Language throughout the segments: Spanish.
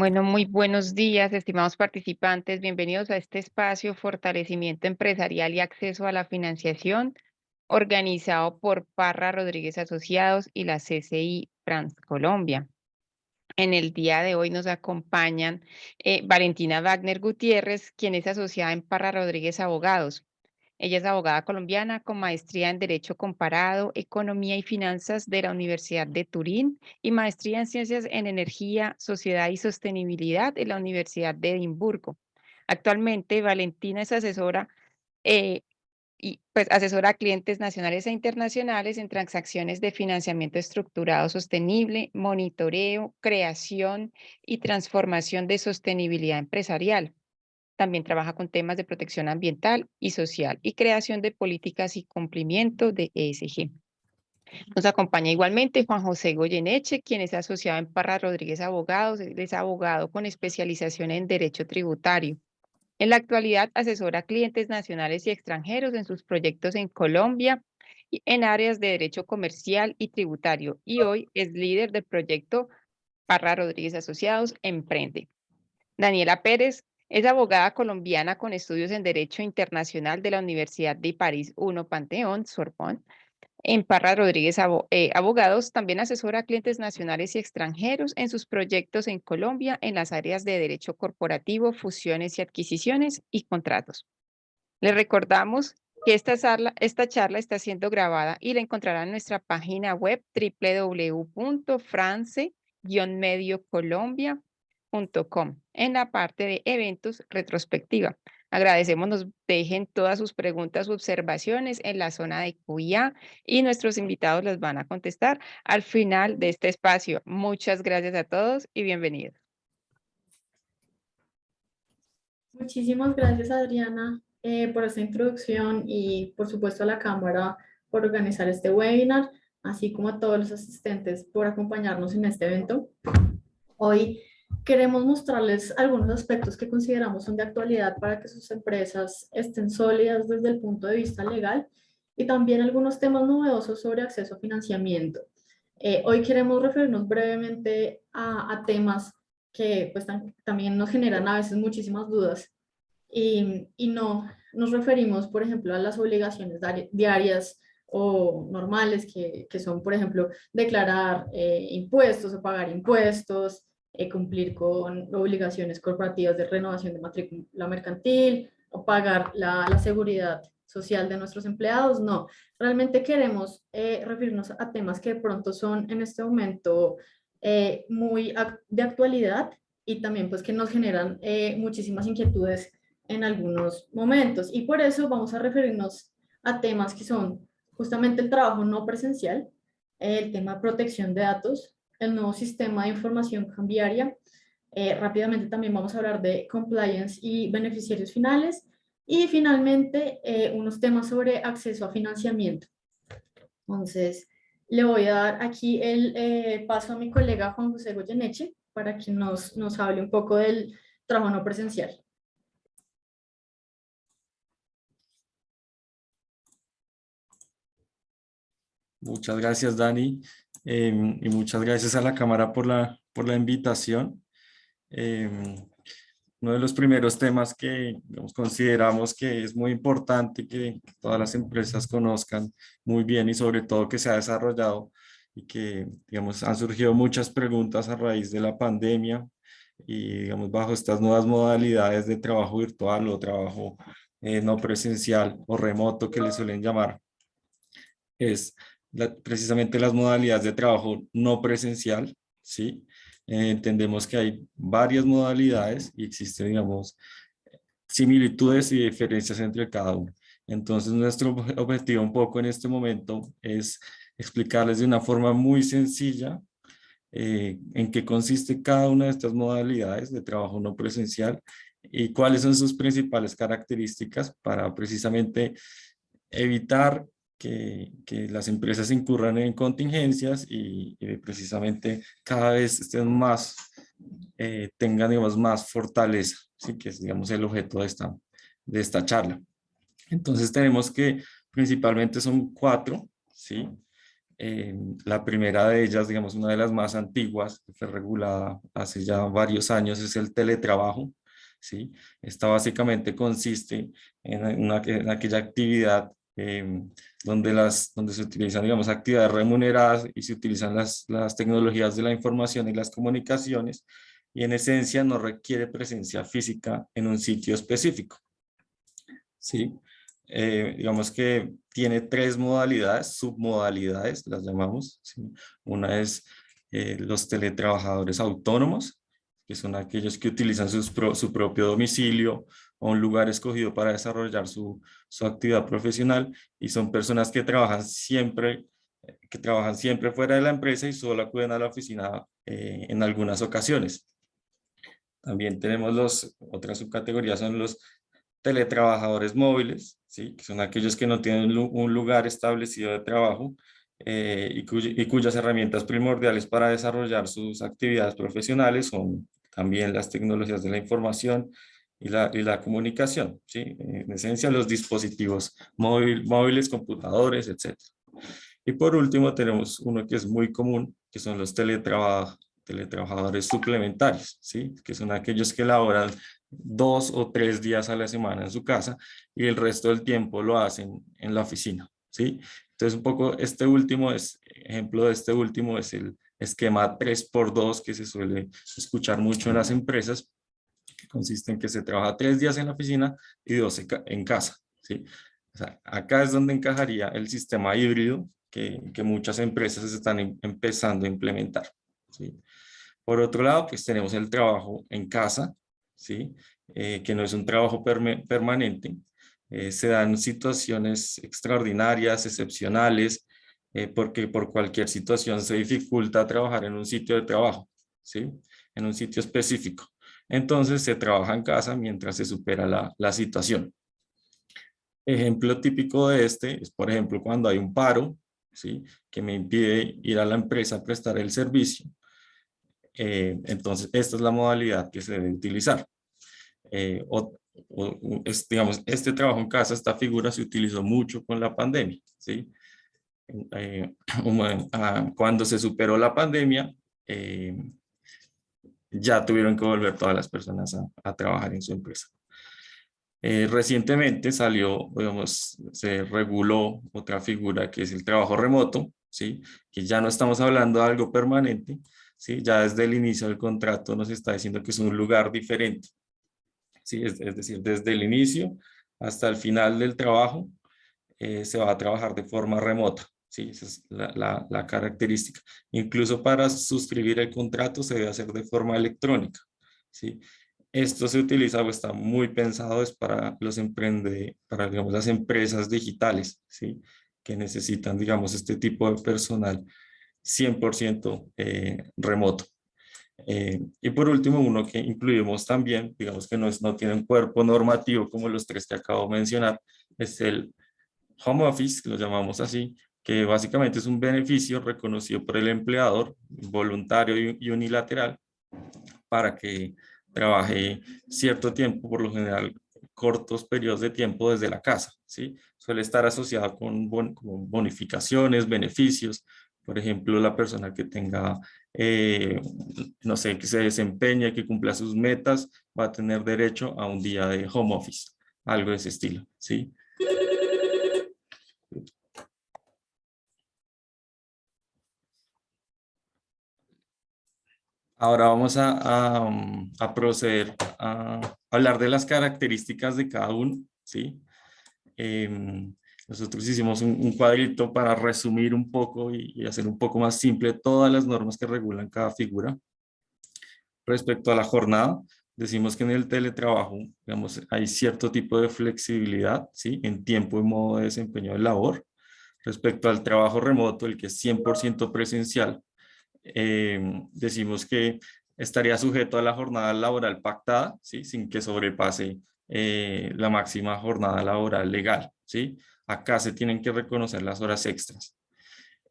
Bueno, muy buenos días, estimados participantes. Bienvenidos a este espacio Fortalecimiento Empresarial y Acceso a la Financiación, organizado por Parra Rodríguez Asociados y la CCI France Colombia. En el día de hoy nos acompañan Valentina Wagner Gutiérrez, quien es asociada en Parra Rodríguez Abogados. Ella es abogada colombiana con maestría en Derecho Comparado, Economía y Finanzas de la Universidad de Turín y maestría en Ciencias en Energía, Sociedad y Sostenibilidad de la Universidad de Edimburgo. Actualmente, Valentina es asesora eh, asesora a clientes nacionales e internacionales en transacciones de financiamiento estructurado sostenible, monitoreo, creación y transformación de sostenibilidad empresarial. También trabaja con temas de protección ambiental y social y creación de políticas y cumplimiento de ESG. Nos acompaña igualmente Juan José Goyeneche, quien es asociado en Parra Rodríguez Abogados. Él es abogado con especialización en Derecho Tributario. En la actualidad asesora a clientes nacionales y extranjeros en sus proyectos en Colombia y en áreas de derecho comercial y tributario. Y hoy es líder del proyecto Parra Rodríguez Asociados Emprende. Daniela Pérez es abogada colombiana con estudios en Derecho Internacional de la Universidad de París I Panteón, Sorbonne. En Parra Rodríguez Abogados también asesora a clientes nacionales y extranjeros en sus proyectos en Colombia en las áreas de Derecho Corporativo, Fusiones y Adquisiciones y Contratos. Les recordamos que esta charla está siendo grabada y la encontrarán en nuestra página web www.france-mediocolombia.com en la parte de eventos retrospectiva. Agradecemos nos dejen todas sus preguntas u observaciones en la zona de QA y nuestros invitados las van a contestar al final de este espacio. Muchas gracias a todos y bienvenidos. Muchísimas gracias, Adriana, por esta introducción y, por supuesto, a la Cámara por organizar este webinar, así como a todos los asistentes por acompañarnos en este evento. Hoy queremos mostrarles algunos aspectos que consideramos son de actualidad para que sus empresas estén sólidas desde el punto de vista legal y también algunos temas novedosos sobre acceso a financiamiento. Hoy queremos referirnos brevemente a temas que pues, también nos generan a veces muchísimas dudas y no nos referimos, por ejemplo, a las obligaciones diarias o normales que son, por ejemplo, declarar impuestos o pagar impuestos, cumplir con obligaciones corporativas de renovación de matrícula mercantil o pagar la seguridad social de nuestros empleados. No, realmente queremos referirnos a temas que de pronto son en este momento muy de actualidad y también pues que nos generan muchísimas inquietudes en algunos momentos. Y por eso vamos a referirnos a temas que son justamente el trabajo no presencial, el tema de protección de datos, el nuevo sistema de información cambiaria. Rápidamente también vamos a hablar de compliance y beneficiarios finales. Y finalmente, unos temas sobre acceso a financiamiento. Entonces, le voy a dar aquí el paso a mi colega Juan José Goyeneche para que nos hable un poco del trabajo no presencial. Muchas gracias, Dani, y muchas gracias a la Cámara por la invitación. Uno de los primeros temas que digamos, consideramos que es muy importante que todas las empresas conozcan muy bien y sobre todo que se ha desarrollado y que digamos, han surgido muchas preguntas a raíz de la pandemia y digamos, bajo estas nuevas modalidades de trabajo virtual o trabajo no presencial o remoto que le suelen llamar, es precisamente las modalidades de trabajo no presencial, ¿sí? Entendemos que hay varias modalidades y existen, digamos, similitudes y diferencias entre cada una. Entonces, nuestro objetivo un poco en este momento es explicarles de una forma muy sencilla en qué consiste cada una de estas modalidades de trabajo no presencial y cuáles son sus principales características para precisamente evitar que las empresas incurran en contingencias y precisamente cada vez estén más, tengan digamos, más fortaleza, ¿sí? Que es digamos, el objeto de esta charla. Entonces tenemos que principalmente son cuatro, ¿sí? La primera de ellas, digamos, una de las más antiguas, que fue regulada hace ya varios años, es el teletrabajo, ¿sí? Esta básicamente consiste en aquella actividad donde se utilizan, digamos, actividades remuneradas y se utilizan las tecnologías de la información y las comunicaciones, y en esencia no requiere presencia física en un sitio específico, ¿sí? Digamos que tiene tres modalidades, submodalidades, las llamamos, ¿sí? Una es los teletrabajadores autónomos, que son aquellos que utilizan su propio domicilio o un lugar escogido para desarrollar su actividad profesional, y son personas que trabajan siempre fuera de la empresa y solo acuden a la oficina en algunas ocasiones. También tenemos otras subcategorías, son los teletrabajadores móviles, ¿sí? Que son aquellos que no tienen un lugar establecido de trabajo y cuyas herramientas primordiales para desarrollar sus actividades profesionales son también las tecnologías de la información y la comunicación, ¿sí? En esencia, los dispositivos móviles, computadores, etc. Y por último, tenemos uno que es muy común, que son los teletrabajadores suplementarios, ¿sí? Que son aquellos que laboran 2 o 3 días a la semana en su casa y el resto del tiempo lo hacen en la oficina, ¿sí? Entonces, un poco ejemplo de este último es el esquema 3x2 que se suele escuchar mucho en las empresas, que consiste en que se trabaja 3 días en la oficina y 2 en casa, ¿sí? O sea, acá es donde encajaría el sistema híbrido que muchas empresas están empezando a implementar, ¿sí? Por otro lado, pues tenemos el trabajo en casa, ¿sí? Que no es un trabajo permanente. Se dan situaciones extraordinarias, excepcionales, porque por cualquier situación se dificulta trabajar en un sitio de trabajo, ¿sí? En un sitio específico. Entonces se trabaja en casa mientras se supera la situación. Ejemplo típico de este es, por ejemplo, cuando hay un paro, ¿sí? Que me impide ir a la empresa a prestar el servicio. Entonces, esta es la modalidad que se debe utilizar. Digamos, este trabajo en casa, esta figura se utilizó mucho con la pandemia, ¿sí? Eh, Cuando se superó la pandemia, ya tuvieron que volver todas las personas a trabajar en su empresa. Recientemente se reguló otra figura que es el trabajo remoto, ¿sí? Que ya no estamos hablando de algo permanente, ¿sí? Ya desde el inicio del contrato nos está diciendo que es un lugar diferente, ¿sí? Es decir, desde el inicio hasta el final del trabajo se va a trabajar de forma remota, ¿sí? Esa es la característica. Incluso para suscribir el contrato se debe hacer de forma electrónica, ¿sí? Esto se utiliza o está muy pensado es para digamos, las empresas digitales, ¿sí? Que necesitan, digamos, este tipo de personal 100% remoto. Y por último, uno que incluimos también, digamos que no tiene un cuerpo normativo como los tres que acabo de mencionar, es el home office, que lo llamamos así, que básicamente es un beneficio reconocido por el empleador, voluntario y unilateral, para que trabaje cierto tiempo, por lo general cortos periodos de tiempo desde la casa, ¿sí? Suele estar asociado con bonificaciones, beneficios. Por ejemplo, la persona que tenga, no sé, que se desempeñe, que cumpla sus metas, va a tener derecho a un día de home office, algo de ese estilo, ¿sí? Ahora vamos a proceder a hablar de las características de cada uno, ¿sí? Nosotros hicimos un cuadrito para resumir un poco y hacer un poco más simple todas las normas que regulan cada figura. Respecto a la jornada, decimos que en el teletrabajo, digamos, hay cierto tipo de flexibilidad, ¿sí? En tiempo y modo de desempeño de labor. Respecto al trabajo remoto, el que es 100% presencial, decimos que estaría sujeto a la jornada laboral pactada, ¿sí? Sin que sobrepase la máxima jornada laboral legal, ¿sí? Acá se tienen que reconocer las horas extras.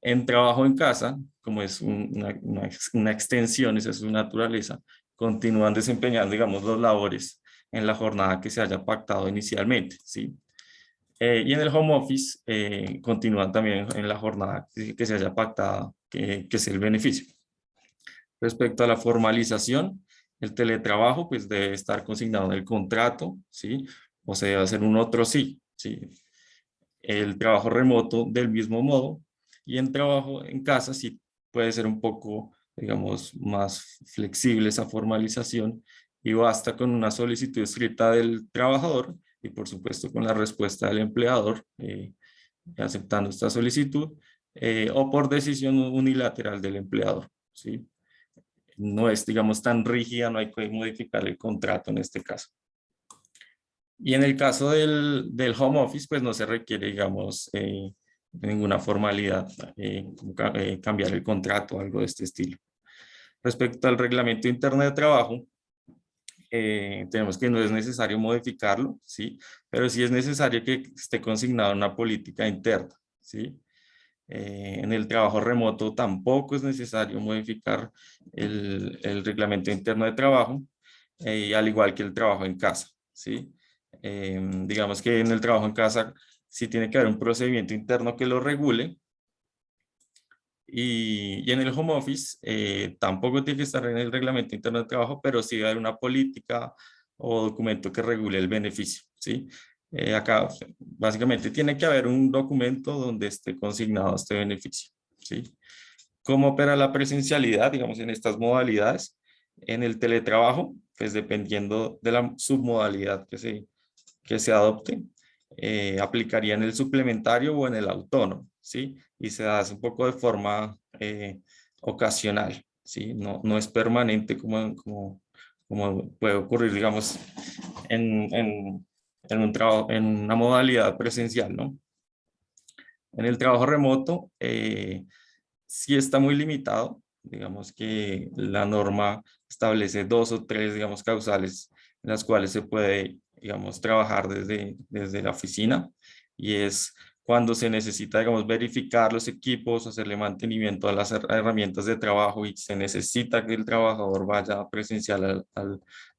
En trabajo en casa, como es una extensión, esa es su naturaleza, continúan desempeñando, digamos, las labores en la jornada que se haya pactado inicialmente, ¿sí? Y en el home office continúan también en la jornada que se haya pactado, que es el beneficio. Respecto a la formalización, el teletrabajo pues debe estar consignado en el contrato, ¿sí? O se debe hacer un otro sí, ¿sí? El trabajo remoto del mismo modo, y en trabajo en casa sí puede ser un poco, digamos, más flexible esa formalización, y basta con una solicitud escrita del trabajador y por supuesto con la respuesta del empleador aceptando esta solicitud, o por decisión unilateral del empleador, ¿sí? No es, digamos, tan rígida, no hay que modificar el contrato en este caso. Y en el caso del home office, pues no se requiere, digamos, ninguna formalidad, cambiar el contrato o algo de este estilo. Respecto al reglamento interno de trabajo, tenemos que no es necesario modificarlo, ¿sí? Pero sí es necesario que esté consignada una política interna, ¿sí? En el trabajo remoto tampoco es necesario modificar el reglamento interno de trabajo, al igual que el trabajo en casa, ¿sí? Digamos que en el trabajo en casa sí tiene que haber un procedimiento interno que lo regule, y en el home office tampoco tiene que estar en el reglamento interno de trabajo, pero sí debe haber una política o documento que regule el beneficio, ¿sí? Acá básicamente tiene que haber un documento donde esté consignado este beneficio, ¿sí? ¿Cómo opera la presencialidad, digamos, en estas modalidades? En el teletrabajo, pues dependiendo de la submodalidad que se adopte, aplicaría en el suplementario o en el autónomo, ¿sí? Y se hace un poco de forma ocasional, ¿sí? No es permanente como puede ocurrir, digamos, en un trabajo, en una modalidad presencial, ¿no? En el trabajo remoto, sí está muy limitado, digamos que la norma establece 2 o 3, digamos, causales en las cuales se puede, digamos, trabajar desde la oficina, y es cuando se necesita, digamos, verificar los equipos, hacerle mantenimiento a las herramientas de trabajo y se necesita que el trabajador vaya presencial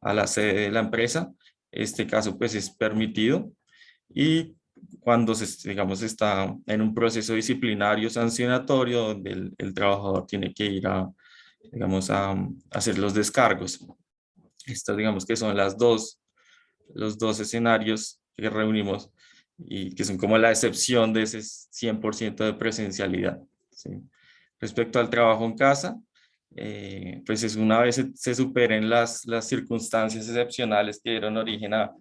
a la sede de la empresa. Este caso, pues, es permitido. Y cuando digamos, está en un proceso disciplinario sancionatorio donde el trabajador tiene que ir digamos, a hacer los descargos. Estos, digamos, que son los dos escenarios que reunimos y que son como la excepción de ese 100% de presencialidad, ¿sí? Respecto al trabajo en casa, pues es una vez se superen las circunstancias excepcionales que dieron origen a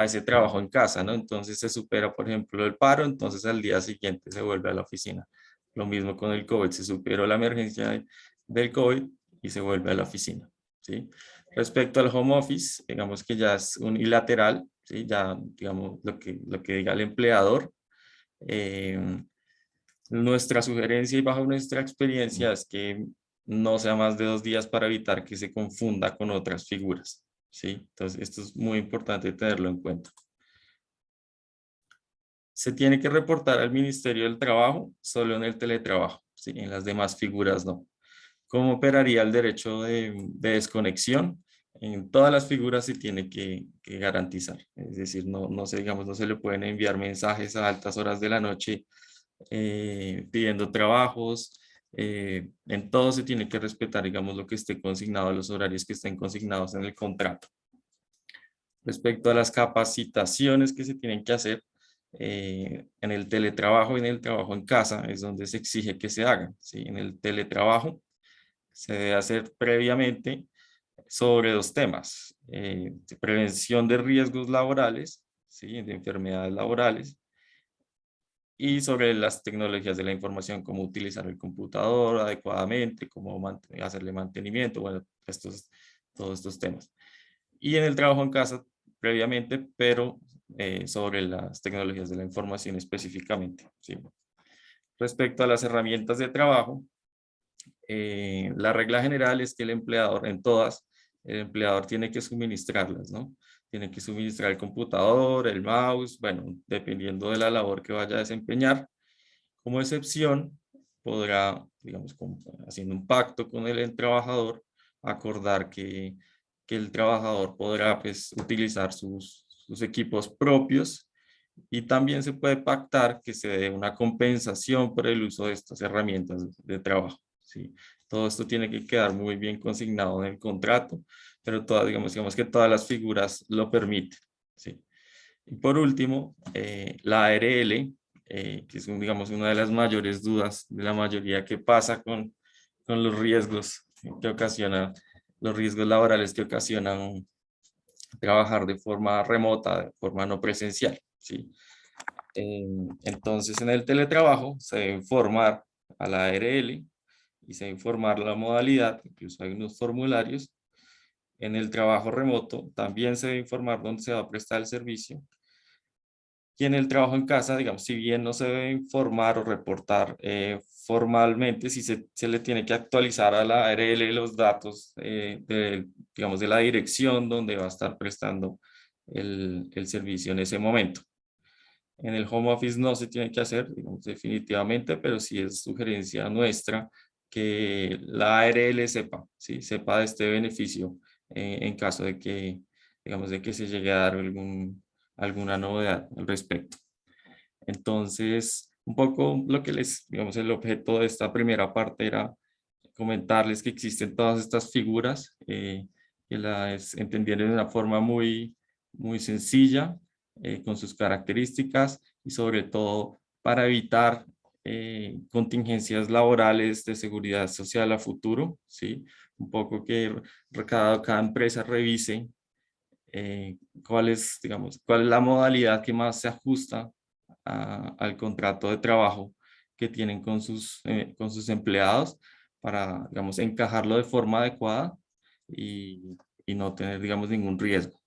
ese trabajo en casa, ¿no? Entonces se supera, por ejemplo, el paro, entonces al día siguiente se vuelve a la oficina. Lo mismo con el COVID, se superó la emergencia del COVID y se vuelve a la oficina, ¿sí? Respecto al home office, digamos que ya es unilateral, ¿sí? Ya, digamos, lo que diga el empleador. Eh, Nuestra sugerencia y bajo nuestra experiencia es que no sea más de 2 días para evitar que se confunda con otras figuras, ¿sí? Entonces, esto es muy importante tenerlo en cuenta. Se tiene que reportar al Ministerio del Trabajo solo en el teletrabajo, ¿sí? En las demás figuras no. ¿Cómo operaría el derecho de desconexión? En todas las figuras se tiene que garantizar. Es decir, no se, digamos, no se le pueden enviar mensajes a altas horas de la noche pidiendo trabajos. En todo se tiene que respetar, digamos, lo que esté consignado, los horarios que estén consignados en el contrato. Respecto a las capacitaciones que se tienen que hacer en el teletrabajo y en el trabajo en casa, es donde se exige que se hagan, ¿sí? En el teletrabajo se debe hacer previamente sobre 2 temas: prevención de riesgos laborales, ¿sí? De enfermedades laborales, y sobre las tecnologías de la información, cómo utilizar el computador adecuadamente, cómo hacerle mantenimiento, bueno, todos estos temas. Y en el trabajo en casa previamente, pero sobre las tecnologías de la información específicamente, ¿sí? Respecto a las herramientas de trabajo, la regla general es que el empleador, en todas, el empleador tiene que suministrarlas, ¿no? Tiene que suministrar el computador, el mouse, bueno, dependiendo de la labor que vaya a desempeñar. Como excepción, podrá, digamos, haciendo un pacto con el trabajador, acordar que el trabajador podrá, pues, utilizar sus equipos propios Y también se puede pactar que se dé una compensación por el uso de estas herramientas de trabajo, ¿sí? Todo esto tiene que quedar muy bien consignado en el contrato, pero todas, digamos que todas las figuras lo permiten, ¿sí? Y por último, la ARL, que es, digamos, una de las mayores dudas de la mayoría que pasa con los riesgos que ocasiona, los riesgos laborales que ocasionan trabajar de forma remota, de forma no presencial, ¿sí? Entonces, en el teletrabajo se debe informar a la ARL y se debe informar la modalidad, incluso hay unos formularios. En el trabajo remoto también se debe informar dónde se va a prestar el servicio. Y en el trabajo en casa, digamos, si bien no se debe informar o reportar formalmente, sí se le tiene que actualizar a la ARL los datos digamos, de la dirección donde va a estar prestando el servicio en ese momento. En el home office no se tiene que hacer, digamos, definitivamente, pero sí es sugerencia nuestra que la ARL sepa, ¿sí? Sepa de este beneficio en caso de que, digamos, de que se llegue a dar alguna novedad al respecto. Entonces, un poco lo que digamos, el objeto de esta primera parte era comentarles que existen todas estas figuras, que las entendieron de una forma muy sencilla, con sus características y sobre todo para evitar contingencias laborales de seguridad social a futuro, ¿sí? Un poco que cada empresa revise digamos, cuál es la modalidad que más se ajusta al contrato de trabajo que tienen con sus empleados para, digamos, encajarlo de forma adecuada y no tener, digamos, ningún riesgo.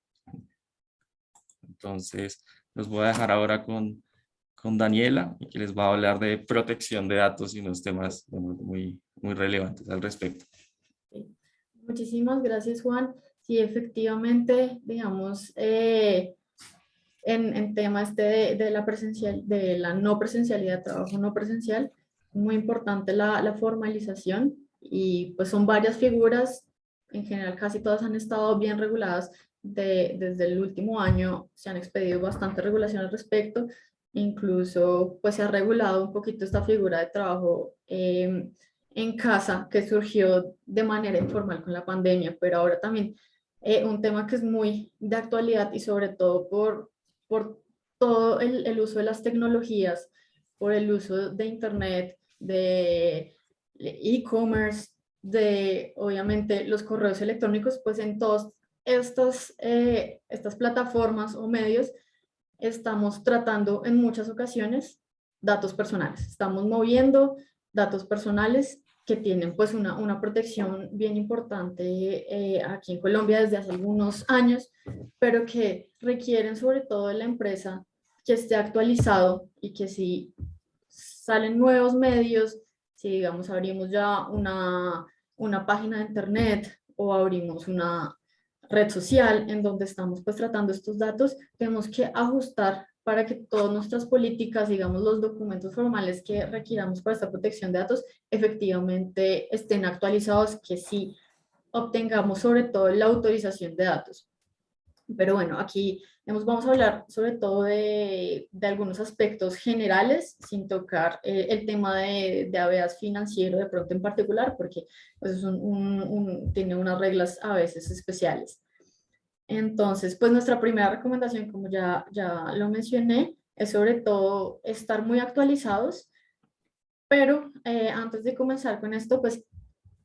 Entonces, los voy a dejar ahora con Daniela, que les va a hablar de protección de datos y unos temas muy relevantes al respecto. Muchísimas gracias, Juan. Sí, efectivamente, digamos, en tema de la de la no presencialidad, trabajo no presencial, muy importante la formalización y pues son varias figuras, en general casi todas han estado bien reguladas desde el último año, se han expedido bastante regulación al respecto, incluso pues se ha regulado un poquito esta figura de trabajo en casa que surgió de manera informal con la pandemia, pero ahora también un tema que es muy de actualidad y sobre todo por todo el uso de las tecnologías, por el uso de Internet, de e-commerce, de obviamente los correos electrónicos, pues en todas estas plataformas o medios estamos tratando en muchas ocasiones datos personales. Estamos moviendo datos personales que tienen pues una protección bien importante aquí en Colombia desde hace algunos años, pero que requieren sobre todo de la empresa que esté actualizado y que si salen nuevos medios, si digamos abrimos ya una página de internet o abrimos una red social en donde estamos pues tratando estos datos, tenemos que ajustar para que todas nuestras políticas, digamos los documentos formales que requiramos para esta protección de datos, efectivamente estén actualizados, que sí obtengamos sobre todo la autorización de datos. Pero bueno, aquí vamos a hablar sobre todo de algunos aspectos generales, sin tocar el tema de habeas financiero de pronto en particular, porque pues, tiene unas reglas a veces especiales. Entonces, pues nuestra primera recomendación, como ya lo mencioné, es sobre todo estar muy actualizados, pero antes de comenzar con esto, pues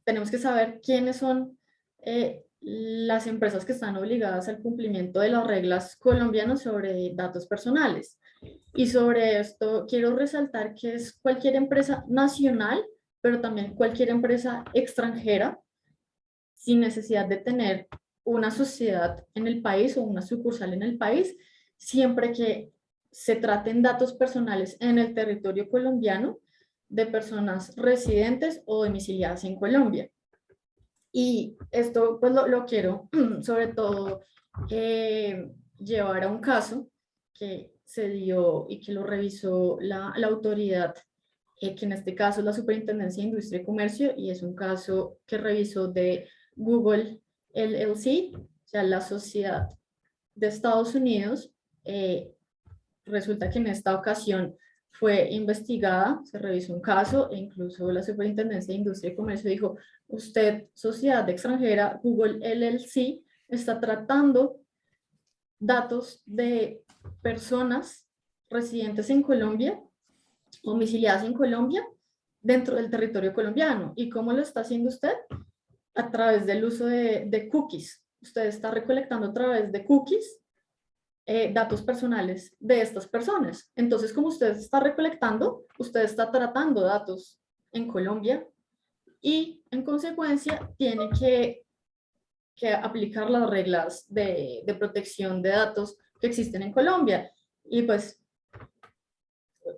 tenemos que saber quiénes son las empresas que están obligadas al cumplimiento de las reglas colombianas sobre datos personales. Y sobre esto quiero resaltar que es cualquier empresa nacional, pero también cualquier empresa extranjera, sin necesidad de tener una sociedad en el país o una sucursal en el país, siempre que se traten datos personales en el territorio colombiano de personas residentes o domiciliadas en Colombia. Y esto pues lo quiero sobre todo llevar a un caso que se dio y que lo revisó la autoridad, que en este caso es la Superintendencia de Industria y Comercio, y es un caso que revisó de Google LLC, o sea, la sociedad de Estados Unidos, resulta que en esta ocasión fue investigada, se revisó un caso e incluso la Superintendencia de Industria y Comercio dijo, usted, sociedad extranjera, Google LLC, está tratando datos de personas residentes en Colombia, domiciliadas en Colombia, dentro del territorio colombiano. ¿Y cómo lo está haciendo usted? A través del uso de cookies. Usted está recolectando a través de cookies datos personales de estas personas. Entonces, como usted está recolectando, usted está tratando datos en Colombia y en consecuencia tiene que aplicar las reglas de protección de datos que existen en Colombia. Y pues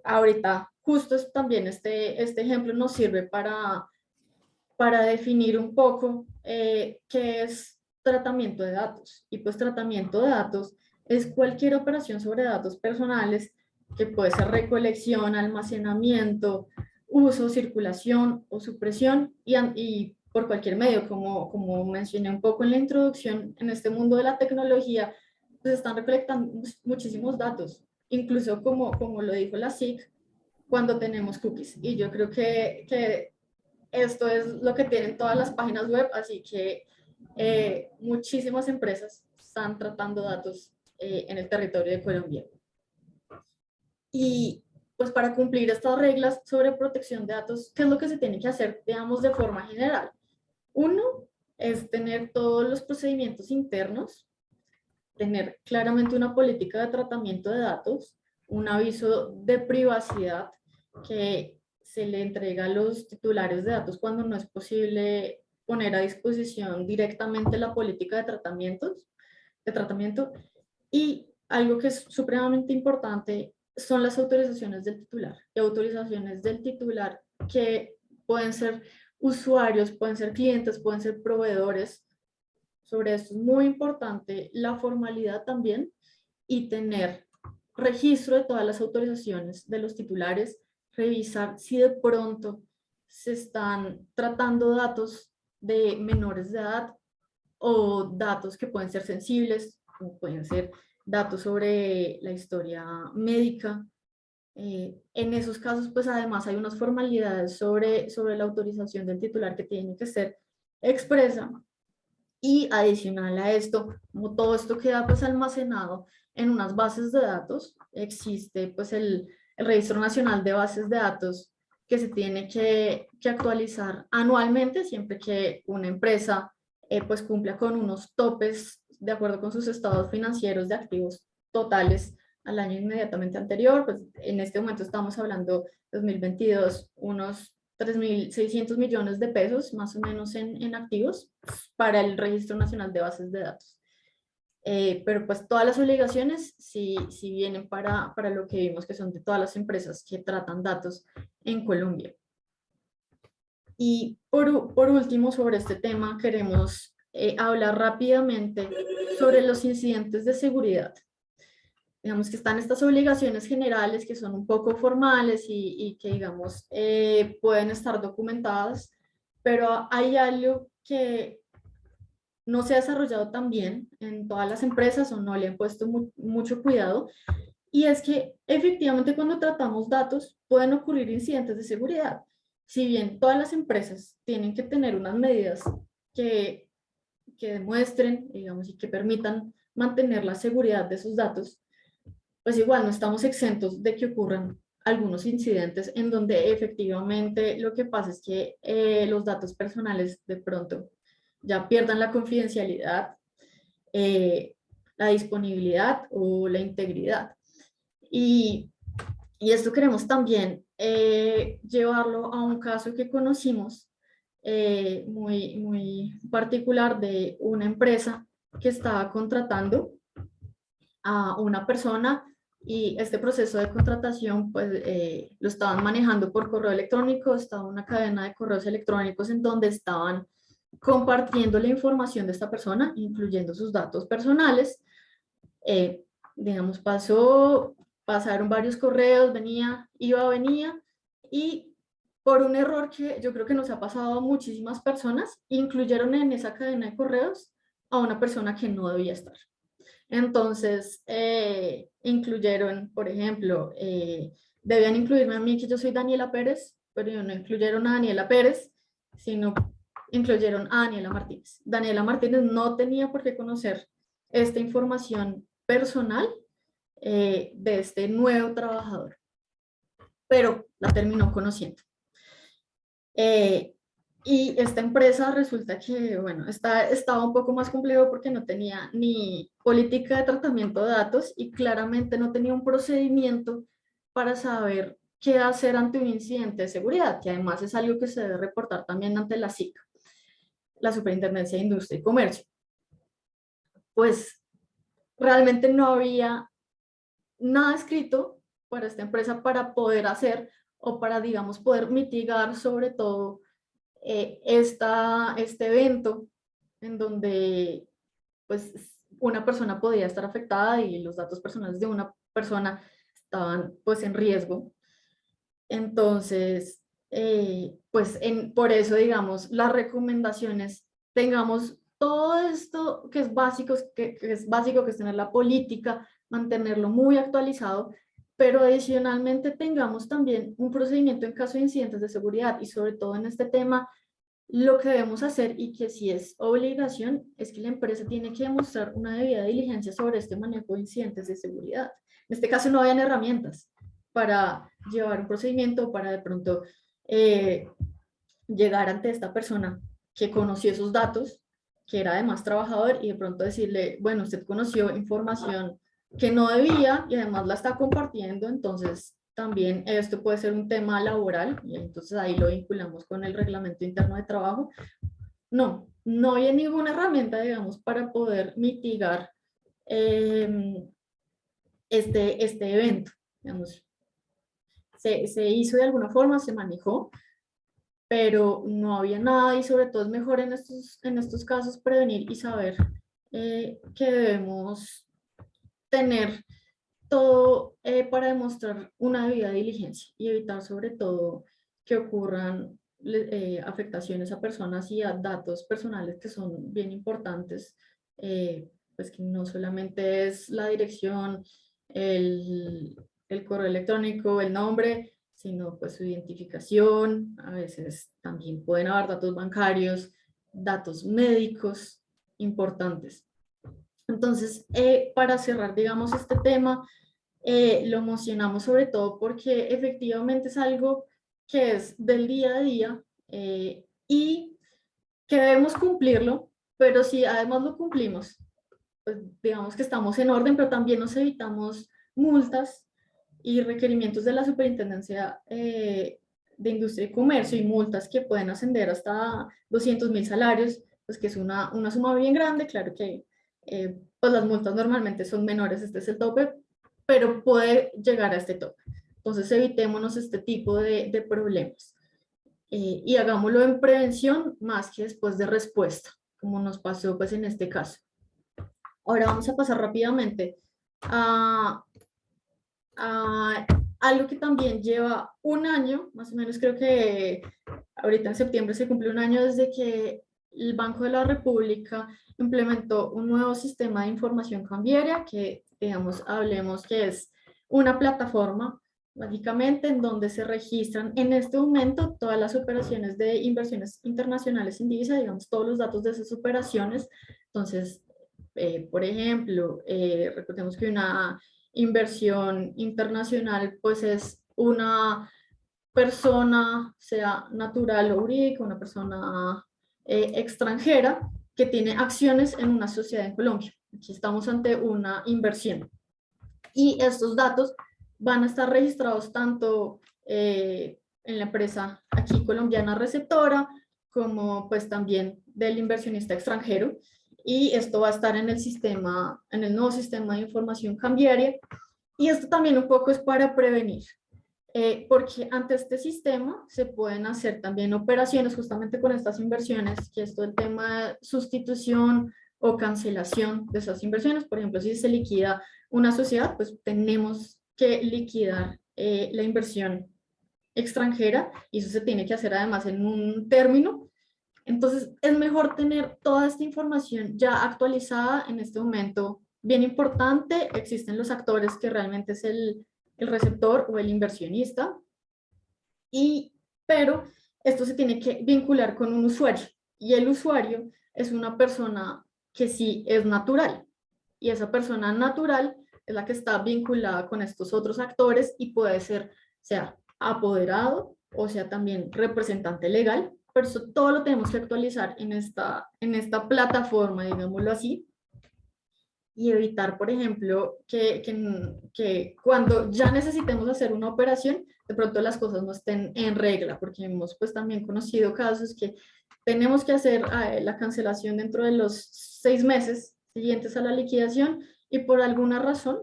ahorita justo también este ejemplo nos sirve para definir un poco qué es tratamiento de datos. Y pues tratamiento de datos es cualquier operación sobre datos personales que puede ser recolección, almacenamiento, uso, circulación o supresión y por cualquier medio, como mencioné un poco en la introducción, en este mundo de la tecnología, pues están recolectando muchísimos datos, incluso como lo dijo la SIC, cuando tenemos cookies. Y yo creo que esto es lo que tienen todas las páginas web, así que muchísimas empresas están tratando datos en el territorio de Colombia. Y pues para cumplir estas reglas sobre protección de datos, ¿qué es lo que se tiene que hacer, digamos, de forma general? Uno es tener todos los procedimientos internos, tener claramente una política de tratamiento de datos, un aviso de privacidad que se le entrega a los titulares de datos cuando no es posible poner a disposición directamente la política de tratamiento. Y algo que es supremamente importante son las autorizaciones del titular. Y autorizaciones del titular que pueden ser usuarios, pueden ser clientes, pueden ser proveedores. Sobre esto es muy importante la formalidad también y tener registro de todas las autorizaciones de los titulares, revisar si de pronto se están tratando datos de menores de edad o datos que pueden ser sensibles, como pueden ser datos sobre la historia médica. En esos casos, pues además hay unas formalidades sobre la autorización del titular que tiene que ser expresa. Y adicional a esto, como todo esto queda pues almacenado en unas bases de datos, existe pues el Registro Nacional de Bases de Datos que se tiene que actualizar anualmente siempre que una empresa pues cumpla con unos topes de acuerdo con sus estados financieros de activos totales al año inmediatamente anterior. Pues en este momento estamos hablando 2022, unos 3.600 millones de pesos más o menos en activos para el Registro Nacional de Bases de Datos. Pero pues todas las obligaciones sí vienen para lo que vimos que son de todas las empresas que tratan datos en Colombia. Y por último, sobre este tema, queremos hablar rápidamente sobre los incidentes de seguridad. Digamos que están estas obligaciones generales que son un poco formales y que, digamos, pueden estar documentadas, pero hay algo que no se ha desarrollado tan bien en todas las empresas o no le han puesto mucho cuidado, y es que efectivamente cuando tratamos datos pueden ocurrir incidentes de seguridad. Si bien todas las empresas tienen que tener unas medidas que demuestren, digamos, y que permitan mantener la seguridad de sus datos, pues igual no estamos exentos de que ocurran algunos incidentes en donde efectivamente lo que pasa es que los datos personales de pronto ya pierdan la confidencialidad, la disponibilidad o la integridad. Y esto queremos también llevarlo a un caso que conocimos muy particular de una empresa que estaba contratando a una persona y este proceso de contratación pues lo estaban manejando por correo electrónico. Estaba una cadena de correos electrónicos en donde estaban compartiendo la información de esta persona, incluyendo sus datos personales. Digamos, pasaron varios correos, venía, y por un error que yo creo que nos ha pasado a muchísimas personas, incluyeron en esa cadena de correos a una persona que no debía estar. Entonces, incluyeron, por ejemplo, debían incluirme a mí, que yo soy Daniela Pérez, pero no incluyeron a Daniela Pérez, sino incluyeron a Daniela Martínez. Daniela Martínez no tenía por qué conocer esta información personal de este nuevo trabajador, pero la terminó conociendo. Y esta empresa resulta que, bueno, estaba un poco más complejo porque no tenía ni política de tratamiento de datos y claramente no tenía un procedimiento para saber qué hacer ante un incidente de seguridad, que además es algo que se debe reportar también ante la SIC, la Superintendencia de Industria y Comercio. Pues realmente no había nada escrito para esta empresa para poder hacer o para, digamos, poder mitigar sobre todo este evento en donde pues una persona podía estar afectada y los datos personales de una persona estaban pues en riesgo. Entonces, pues por eso, digamos, las recomendaciones, tengamos todo esto que es básico, que es básico, que es tener la política, mantenerlo muy actualizado, pero adicionalmente tengamos también un procedimiento en caso de incidentes de seguridad y sobre todo en este tema, lo que debemos hacer y que sí es obligación es que la empresa tiene que demostrar una debida diligencia sobre este manejo de incidentes de seguridad. En este caso no habían herramientas para llevar un procedimiento, para de pronto llegar ante esta persona que conoció esos datos, que era además trabajador, y de pronto decirle, bueno, usted conoció información que no debía y además la está compartiendo, entonces también esto puede ser un tema laboral, y entonces ahí lo vinculamos con el reglamento interno de trabajo. No hay ninguna herramienta, digamos, para poder mitigar este evento, digamos. Se hizo de alguna forma, se manejó, pero no había nada y sobre todo es mejor en estos casos prevenir y saber que debemos tener todo para demostrar una debida diligencia y evitar sobre todo que ocurran afectaciones a personas y a datos personales que son bien importantes, pues que no solamente es la dirección, el, el correo electrónico, el nombre, sino pues su identificación, a veces también pueden haber datos bancarios, datos médicos importantes. Entonces, para cerrar, digamos, este tema, lo mencionamos sobre todo porque efectivamente es algo que es del día a día y que debemos cumplirlo, pero si además lo cumplimos, pues digamos que estamos en orden, pero también nos evitamos multas y requerimientos de la Superintendencia de Industria y Comercio y multas que pueden ascender hasta 200.000 salarios, pues que es una suma bien grande, claro que pues las multas normalmente son menores, este es el tope, pero puede llegar a este tope. Entonces evitémonos este tipo de problemas y hagámoslo en prevención más que después de respuesta, como nos pasó pues en este caso. Ahora vamos a pasar rápidamente a algo que también lleva un año, más o menos creo que ahorita en septiembre se cumple un año desde que el Banco de la República implementó un nuevo sistema de información cambiaria que, digamos, hablemos que es una plataforma, básicamente, en donde se registran en este momento todas las operaciones de inversiones internacionales en divisa, digamos, todos los datos de esas operaciones. Entonces, por ejemplo, recordemos que una inversión internacional pues es una persona, sea natural o jurídica, una persona extranjera que tiene acciones en una sociedad en Colombia. Aquí estamos ante una inversión. Y estos datos van a estar registrados tanto en la empresa aquí colombiana receptora, como pues también del inversionista extranjero. Y esto va a estar en el sistema, en el nuevo sistema de información cambiaria. Y esto también un poco es para prevenir, porque ante este sistema se pueden hacer también operaciones justamente con estas inversiones, que es todo el tema de sustitución o cancelación de esas inversiones. Por ejemplo, si se liquida una sociedad, pues tenemos que liquidar la inversión extranjera y eso se tiene que hacer además en un término. Entonces, es mejor tener toda esta información ya actualizada en este momento. bien importante, existen los actores que realmente es el receptor o el inversionista, pero esto se tiene que vincular con un usuario, y el usuario es una persona que sí es natural, y esa persona natural es la que está vinculada con estos otros actores y puede ser, sea apoderado o sea también representante legal, pero eso todo lo tenemos que actualizar en esta plataforma, digámoslo así, y evitar, por ejemplo, que cuando ya necesitemos hacer una operación, de pronto las cosas no estén en regla, porque hemos pues también conocido casos que tenemos que hacer la cancelación dentro de los 6 meses siguientes a la liquidación y por alguna razón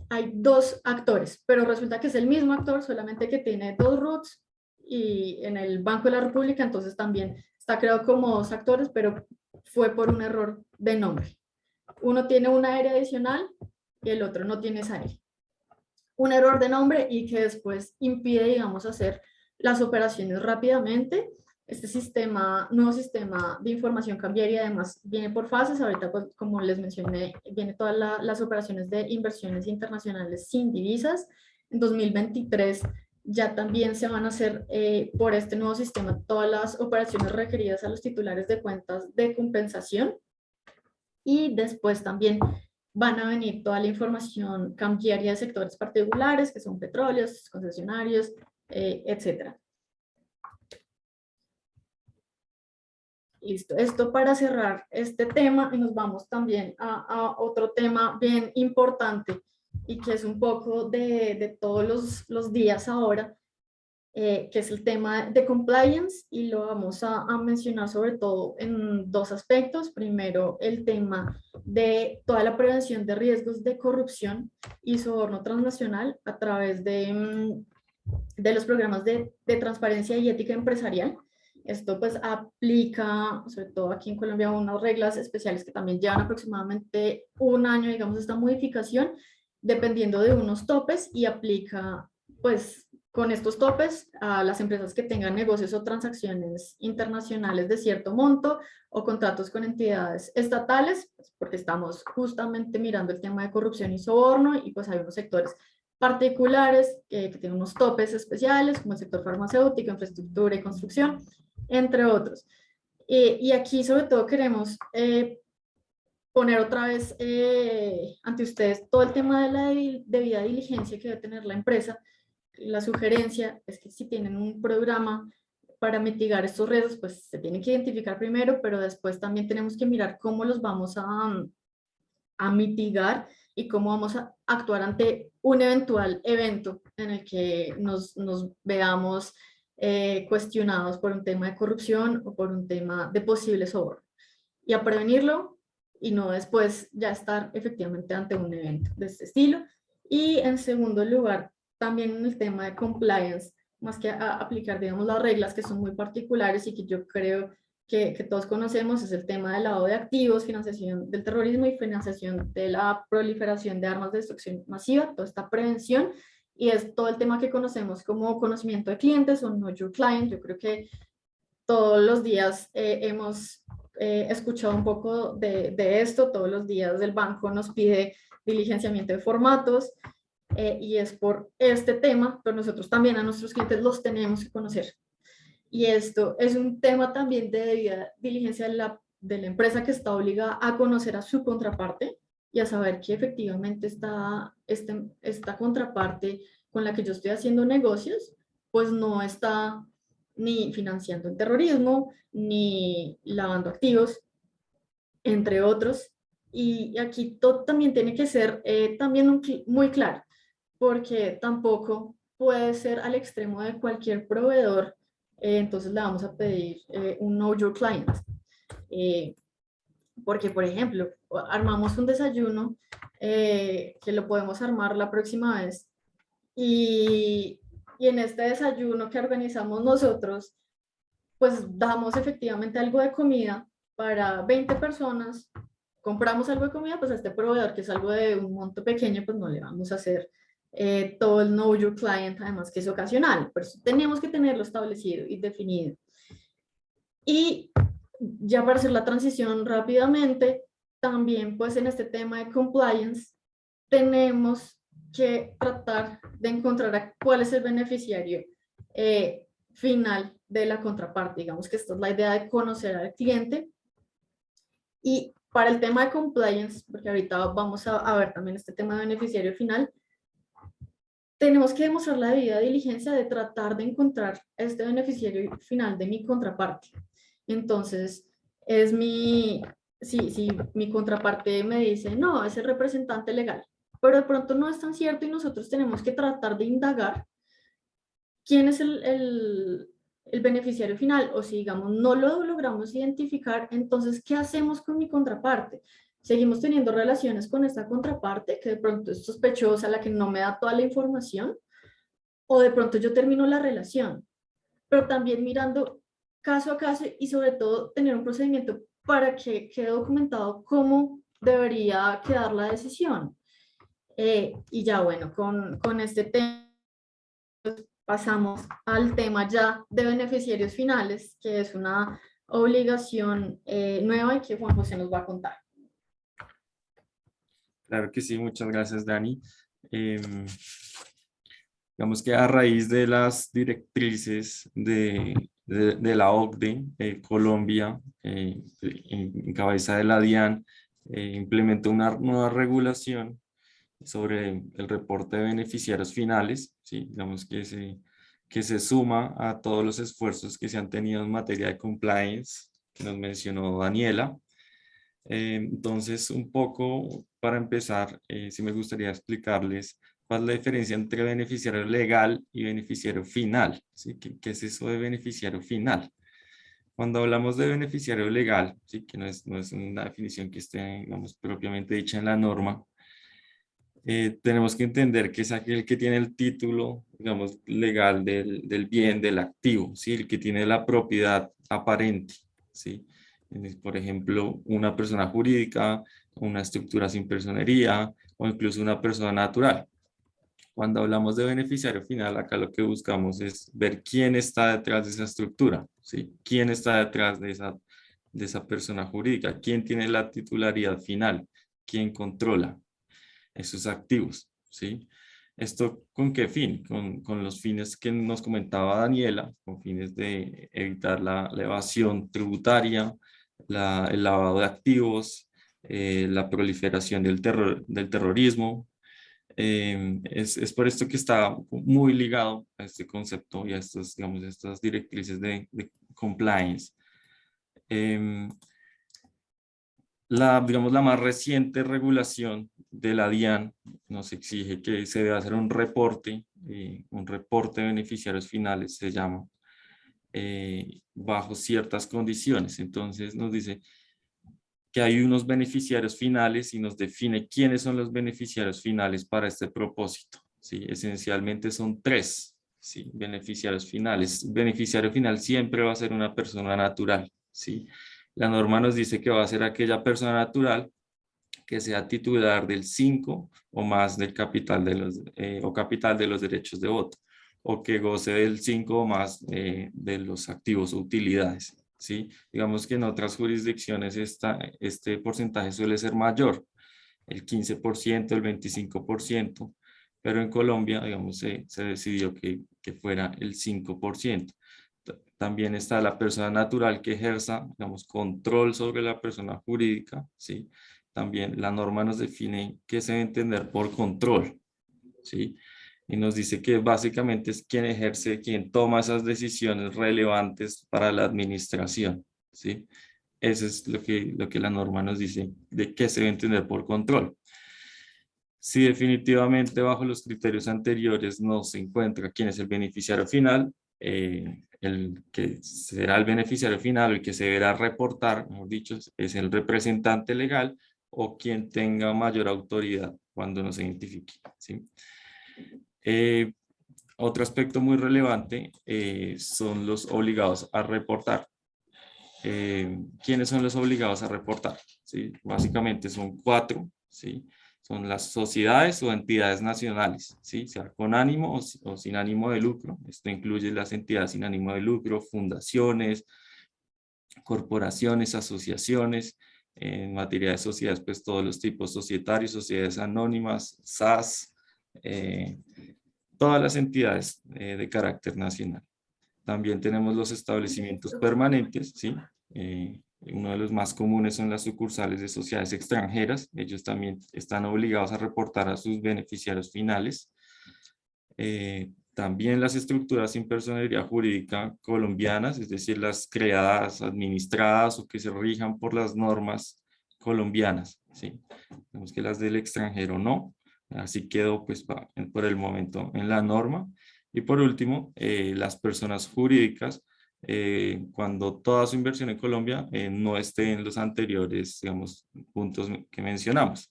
hay 2 actores, pero resulta que es el mismo actor, solamente que tiene 2 RUTs y en el Banco de la República, entonces también está creado como 2 actores, pero fue por un error de nombre. Uno tiene una área adicional y el otro no tiene esa área. Un error de nombre y que después impide, digamos, hacer las operaciones rápidamente. Este nuevo sistema de información cambiaria, además viene por fases. Ahorita, pues, como les mencioné, viene todas las operaciones de inversiones internacionales sin divisas. En 2023 ya también se van a hacer por este nuevo sistema todas las operaciones requeridas a los titulares de cuentas de compensación. Y después también van a venir toda la información cambiaria de sectores particulares, que son petróleos, concesionarios, etcétera. Listo, esto para cerrar este tema y nos vamos también a otro tema bien importante y que es un poco de todos los días ahora, que es el tema de compliance, y lo vamos a mencionar sobre todo en 2 aspectos. Primero, el tema de toda la prevención de riesgos de corrupción y soborno transnacional a través de los programas de transparencia y ética empresarial. Esto pues aplica, sobre todo aquí en Colombia, unas reglas especiales que también llevan aproximadamente un año, digamos, esta modificación, dependiendo de unos topes, y aplica pues con estos topes a las empresas que tengan negocios o transacciones internacionales de cierto monto o contratos con entidades estatales, pues porque estamos justamente mirando el tema de corrupción y soborno, y pues hay unos sectores particulares que tienen unos topes especiales, como el sector farmacéutico, infraestructura y construcción, entre otros. Y aquí sobre todo queremos poner otra vez ante ustedes todo el tema de la debida diligencia que debe tener la empresa. La sugerencia es que si tienen un programa para mitigar estos riesgos, pues se tienen que identificar primero, pero después también tenemos que mirar cómo los vamos a mitigar y cómo vamos a actuar ante un eventual evento en el que nos veamos cuestionados por un tema de corrupción o por un tema de posible soborno, y a prevenirlo y no después ya estar efectivamente ante un evento de este estilo. Y en segundo lugar, también en el tema de compliance, más que a aplicar, digamos, las reglas que son muy particulares y que yo creo que todos conocemos, es el tema del lavado de activos, financiación del terrorismo y financiación de la proliferación de armas de destrucción masiva, toda esta prevención, y es todo el tema que conocemos como conocimiento de clientes o know your client. Yo creo que todos los días hemos escuchado un poco de esto, todos los días el banco nos pide diligenciamiento de formatos, y es por este tema, pero nosotros también a nuestros clientes los tenemos que conocer. Y esto es un tema también de debida diligencia de la empresa, que está obligada a conocer a su contraparte y a saber que efectivamente esta contraparte con la que yo estoy haciendo negocios, pues no está ni financiando el terrorismo, ni lavando activos, entre otros. Y aquí todo también tiene que ser también muy claro, porque tampoco puede ser al extremo de cualquier proveedor. Entonces le vamos a pedir un Know Your Client. Porque, por ejemplo, armamos un desayuno que lo podemos armar la próxima vez, y en este desayuno que organizamos nosotros, pues damos efectivamente algo de comida para 20 personas, compramos algo de comida, pues a este proveedor, que es algo de un monto pequeño, pues no le vamos a hacer todo el Know Your Client, además que es ocasional, pero tenemos que tenerlo establecido y definido. Y ya para hacer la transición rápidamente, también pues en este tema de compliance tenemos que tratar de encontrar cuál es el beneficiario final de la contraparte. Digamos que esta es la idea de conocer al cliente. Y para el tema de compliance, porque ahorita vamos a ver también este tema de beneficiario final, tenemos que demostrar la debida diligencia de tratar de encontrar este beneficiario final de mi contraparte. Entonces, si mi contraparte me dice, no, es el representante legal, pero de pronto no es tan cierto y nosotros tenemos que tratar de indagar quién es el beneficiario final, o si digamos no lo logramos identificar, entonces, ¿qué hacemos con mi contraparte? Seguimos teniendo relaciones con esta contraparte que de pronto es sospechosa, la que no me da toda la información, o de pronto yo termino la relación, pero también mirando caso a caso y sobre todo tener un procedimiento para que quede documentado cómo debería quedar la decisión. Y ya bueno, con este tema pasamos al tema ya de beneficiarios finales, que es una obligación nueva y que Juan José nos va a contar. Claro que sí, muchas gracias, Dani. Digamos que a raíz de las directrices de la OCDE, Colombia, en cabeza de la DIAN, implementó una nueva regulación sobre el reporte de beneficiarios finales, ¿sí? Digamos que se suma a todos los esfuerzos que se han tenido en materia de compliance, que nos mencionó Daniela. Entonces, un poco para empezar, sí me gustaría explicarles cuál es la diferencia entre beneficiario legal y beneficiario final, ¿sí? ¿Qué es eso de beneficiario final? Cuando hablamos de beneficiario legal, ¿sí? Que no es una definición que esté, digamos, propiamente dicha en la norma, tenemos que entender que es aquel que tiene el título, digamos, legal del bien, del activo, ¿sí? El que tiene la propiedad aparente, ¿sí? Por ejemplo, una persona jurídica, una estructura sin personería o incluso una persona natural. Cuando hablamos de beneficiario final, acá lo que buscamos es ver quién está detrás de esa estructura, ¿sí? ¿Quién está detrás de esa persona jurídica? ¿Quién tiene la titularidad final? ¿Quién controla esos activos? ¿Sí? ¿Esto con qué fin? Con los fines que nos comentaba Daniela, con fines de evitar la evasión tributaria, el lavado de activos, la proliferación del terrorismo. Es por esto que está muy ligado a este concepto y a estas, digamos, estas directrices de compliance. Digamos, la más reciente regulación de la DIAN nos exige que se debe hacer un reporte de beneficiarios finales, se llama, bajo ciertas condiciones. Entonces nos dice que hay unos beneficiarios finales y nos define quiénes son los beneficiarios finales para este propósito, ¿sí? Esencialmente son tres, ¿sí? Beneficiarios finales. Beneficiario final siempre va a ser una persona natural, ¿sí? La norma nos dice que va a ser aquella persona natural que sea titular del 5 o más del capital o capital de los derechos de voto, o que goce del 5 o más de los activos o utilidades, ¿sí? Digamos que en otras jurisdicciones este porcentaje suele ser mayor, el 15%, el 25%, pero en Colombia, digamos, se decidió que fuera el 5%. También está la persona natural que ejerza, digamos, control sobre la persona jurídica, ¿sí? También la norma nos define qué se debe entender por control, ¿sí? Y nos dice que básicamente es quien ejerce, quien toma esas decisiones relevantes para la administración, ¿sí? Eso es lo que la norma nos dice de qué se debe entender por control. Si definitivamente bajo los criterios anteriores no se encuentra quién es el beneficiario final, el que será el beneficiario final, el que se deberá reportar, mejor dicho, es el representante legal o quien tenga mayor autoridad cuando no se identifique, ¿sí? Otro aspecto muy relevante son los obligados a reportar. ¿Quiénes son los obligados a reportar? ¿Sí? Básicamente son cuatro, ¿sí? Son las sociedades o entidades nacionales, ¿sí? Sea con ánimo o sin ánimo de lucro. Esto incluye las entidades sin ánimo de lucro, fundaciones, corporaciones, asociaciones, En materia de sociedades, pues todos los tipos societarios, sociedades anónimas, SAS, todas las entidades de carácter nacional. También tenemos los establecimientos permanentes, ¿sí? Uno de los más comunes son las sucursales de sociedades extranjeras. Ellos también están obligados a reportar a sus beneficiarios finales. También las estructuras sin personalidad jurídica colombianas, es decir, las creadas, administradas o que se rijan por las normas colombianas, ¿sí? Vemos que las del extranjero no. Así quedó pues por el momento en la norma. Y por último, las personas jurídicas, cuando toda su inversión en Colombia no esté en los anteriores, digamos, puntos que mencionamos.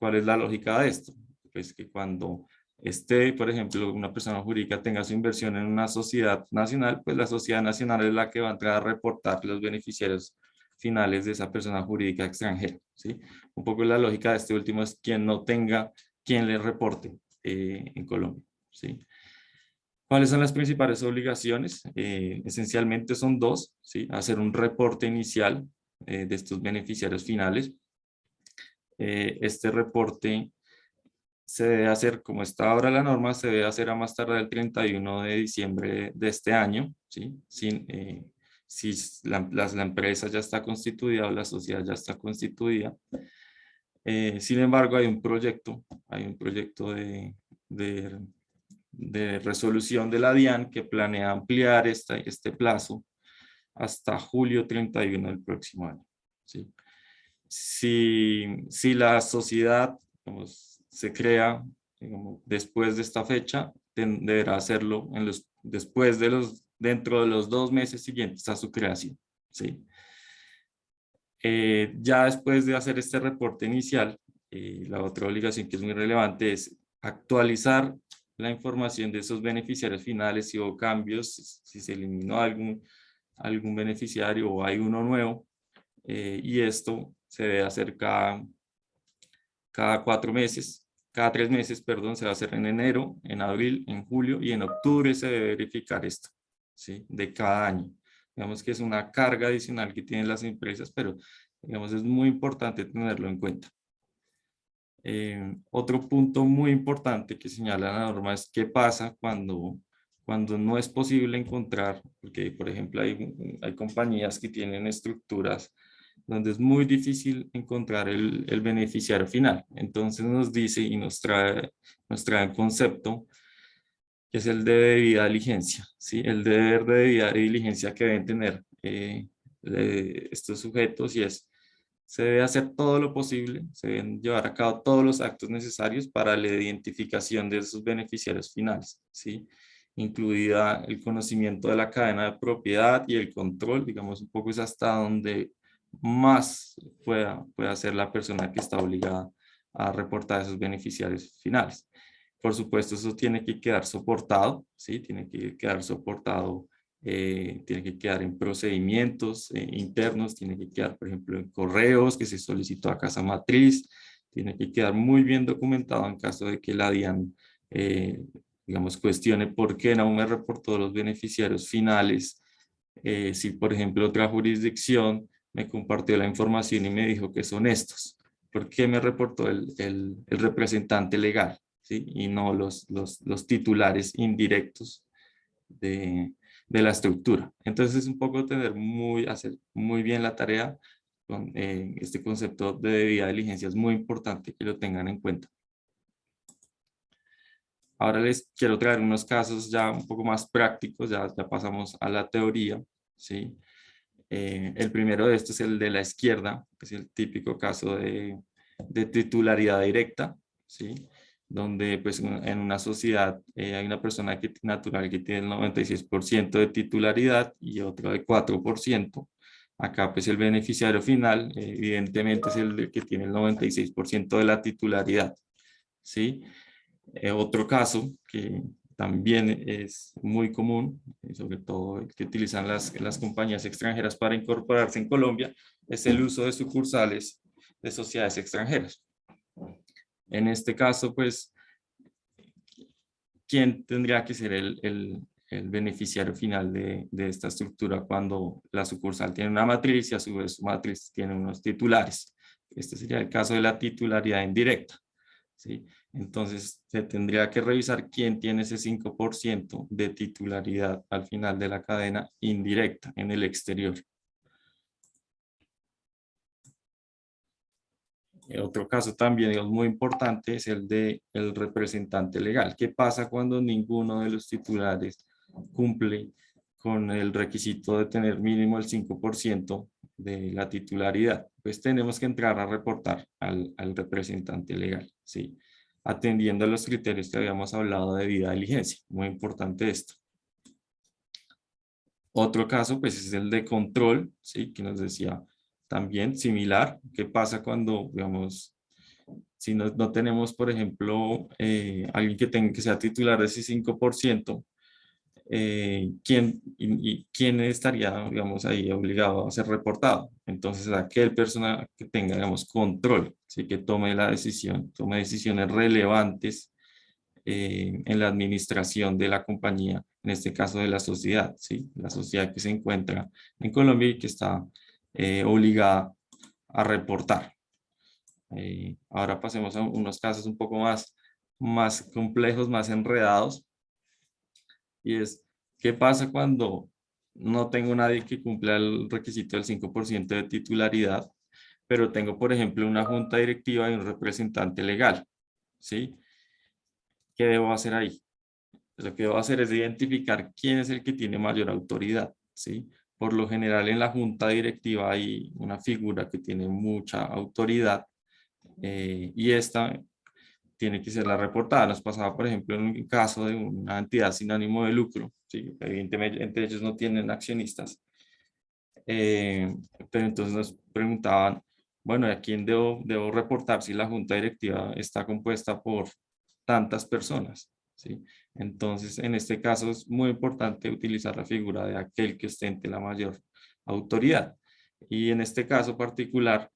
¿Cuál es la lógica de esto? Pues que cuando esté, por ejemplo, una persona jurídica tenga su inversión en una sociedad nacional, pues la sociedad nacional es la que va a entrar a reportar los beneficiarios finales de esa persona jurídica extranjera, ¿sí? Un poco la lógica de este último es quien no tenga quien le reporte en Colombia, ¿sí? ¿Cuáles son las principales obligaciones? Esencialmente son dos, ¿sí? Hacer un reporte inicial de estos beneficiarios finales. Este reporte se debe hacer, como está ahora la norma, se debe hacer a más tardar el 31 de diciembre de este año, ¿sí? Si la empresa ya está constituida o la sociedad ya está constituida. Sin embargo, hay un proyecto de resolución de la DIAN que planea ampliar este plazo hasta julio 31 del próximo año, ¿sí? Si la sociedad, digamos, se crea, digamos, después de esta fecha, deberá hacerlo dentro de los 2 meses siguientes a su creación, ¿sí? Ya después de hacer este reporte inicial, la otra obligación que es muy relevante es actualizar la información de esos beneficiarios finales, si hubo cambios, si se eliminó algún beneficiario o hay uno nuevo, y esto se debe hacer cada 4 meses, cada 3 meses, perdón, se va a hacer en enero, en abril, en julio y en octubre se debe verificar esto, ¿sí? De cada año. Digamos que es una carga adicional que tienen las empresas, pero digamos es muy importante tenerlo en cuenta. Otro punto muy importante que señala la norma es qué pasa cuando no es posible encontrar, porque por ejemplo hay compañías que tienen estructuras donde es muy difícil encontrar el beneficiario final. Entonces nos dice y nos trae un concepto que es el de debida diligencia, ¿sí? El deber de debida diligencia que deben tener estos sujetos, y se debe hacer todo lo posible, se deben llevar a cabo todos los actos necesarios para la identificación de esos beneficiarios finales, ¿sí? Incluida el conocimiento de la cadena de propiedad y el control, digamos un poco es hasta donde más pueda hacer la persona que está obligada a reportar esos beneficiarios finales. Por supuesto, eso tiene que quedar soportado, ¿sí? Tiene que quedar soportado, tiene que quedar en procedimientos internos, tiene que quedar, por ejemplo, en correos que se solicitó a casa matriz, tiene que quedar muy bien documentado en caso de que la DIAN, digamos, cuestione por qué no me reportó los beneficiarios finales. Si, por ejemplo, otra jurisdicción me compartió la información y me dijo que son estos, ¿por qué me reportó el representante legal? ¿Sí? Y no los titulares indirectos de la estructura. Entonces es un poco hacer muy bien la tarea con este concepto de debida diligencia. Es muy importante que lo tengan en cuenta. Ahora les quiero traer unos casos ya un poco más prácticos, ya pasamos a la teoría, ¿sí? El primero de estos es el de la izquierda, que es el típico caso de titularidad directa, ¿sí? Donde pues en una sociedad hay una persona natural que tiene el 96% de titularidad y otro de 4%. Acá pues el beneficiario final evidentemente es el que tiene el 96% de la titularidad, ¿sí? Otro caso que también es muy común, sobre todo el que utilizan las compañías extranjeras para incorporarse en Colombia, es el uso de sucursales de sociedades extranjeras. En este caso, pues, ¿quién tendría que ser el el beneficiario final de esta estructura cuando la sucursal tiene una matriz y a su vez su matriz tiene unos titulares. Este sería el caso de la titularidad indirecta, ¿sí? Entonces se tendría que revisar quién tiene ese 5% de titularidad al final de la cadena indirecta en el exterior. Otro caso también, digamos, muy importante es el del representante legal. ¿Qué pasa cuando ninguno de los titulares cumple con el requisito de tener mínimo el 5% de la titularidad? Pues tenemos que entrar a reportar al representante legal, ¿sí? Atendiendo a los criterios que habíamos hablado de debida diligencia. Muy importante esto. Otro caso, pues, es el de control, ¿sí? Que nos decía también similar. ¿Qué pasa cuando, digamos, si no tenemos, por ejemplo, alguien que sea titular de ese 5%, ¿quién estaría, digamos, ahí obligado a ser reportado? Entonces, aquel persona que tenga, digamos, control, ¿sí? Que tome la decisión, tome decisiones relevantes en la administración de la compañía, en este caso de la sociedad, ¿sí? La sociedad que se encuentra en Colombia y que está obligada a reportar. Ahora pasemos a unos casos un poco más complejos, más enredados. Y es, ¿qué pasa cuando no tengo nadie que cumpla el requisito del 5% de titularidad, pero tengo, por ejemplo, una junta directiva y un representante legal? ¿Sí? ¿Qué debo hacer ahí? Lo que debo hacer es identificar quién es el que tiene mayor autoridad, ¿sí? Por lo general en la junta directiva hay una figura que tiene mucha autoridad y esta tiene que ser la reportada. Nos pasaba, por ejemplo, en un caso de una entidad sin ánimo de lucro, ¿sí? Evidentemente ellos no tienen accionistas, pero entonces nos preguntaban, bueno, ¿a quién debo reportar si la junta directiva está compuesta por tantas personas? ¿Sí? Entonces, en este caso es muy importante utilizar la figura de aquel que ostente la mayor autoridad. Y en este caso particular,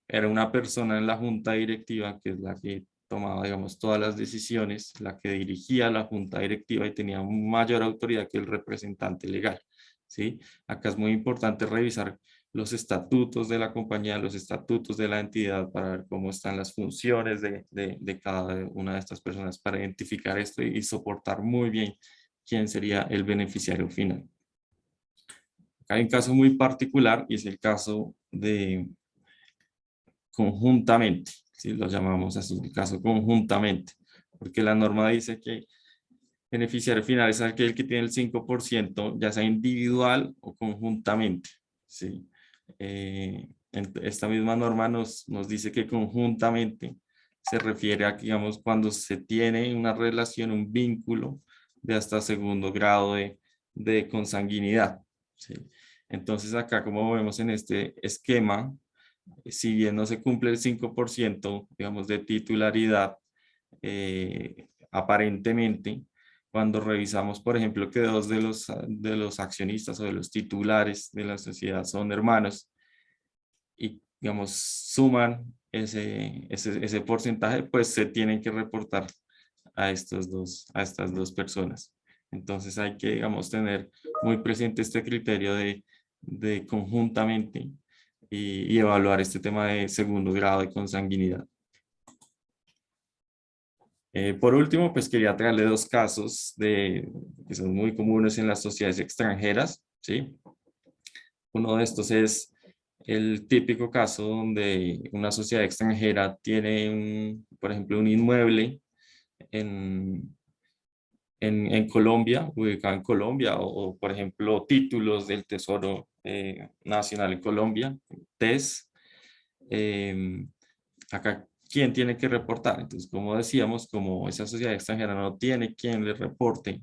era una persona en la junta directiva que es la que tomaba, digamos, todas las decisiones, la que dirigía la junta directiva y tenía mayor autoridad que el representante legal, ¿sí? Acá es muy importante revisar los estatutos de la compañía, los estatutos de la entidad para ver cómo están las funciones de cada una de estas personas para identificar esto y soportar muy bien quién sería el beneficiario final. Acá hay un caso muy particular y es el caso de conjuntamente, si lo llamamos así, el caso conjuntamente, porque la norma dice que beneficiario final es aquel que tiene el 5%, ya sea individual o conjuntamente, ¿sí? Esta misma norma nos dice que conjuntamente se refiere a, digamos, cuando se tiene una relación, un vínculo de hasta segundo grado de consanguinidad, ¿sí? Entonces acá, como vemos en este esquema, si bien no se cumple el 5%, digamos, de titularidad, aparentemente, cuando revisamos, por ejemplo, que dos de los accionistas o de los titulares de la sociedad son hermanos y, digamos, suman ese porcentaje, pues se tienen que reportar a estas dos personas. Entonces hay que, digamos, tener muy presente este criterio de conjuntamente y evaluar este tema de segundo grado de consanguinidad. Por último, pues quería traerle dos casos que son muy comunes en las sociedades extranjeras, ¿sí? Uno de estos es el típico caso donde una sociedad extranjera tiene, por ejemplo, un inmueble en, en Colombia, ubicado en Colombia, por ejemplo, títulos del Tesoro Nacional en Colombia, TES. Acá, ¿quién tiene que reportar? Entonces, como decíamos, como esa sociedad extranjera no tiene quien le reporte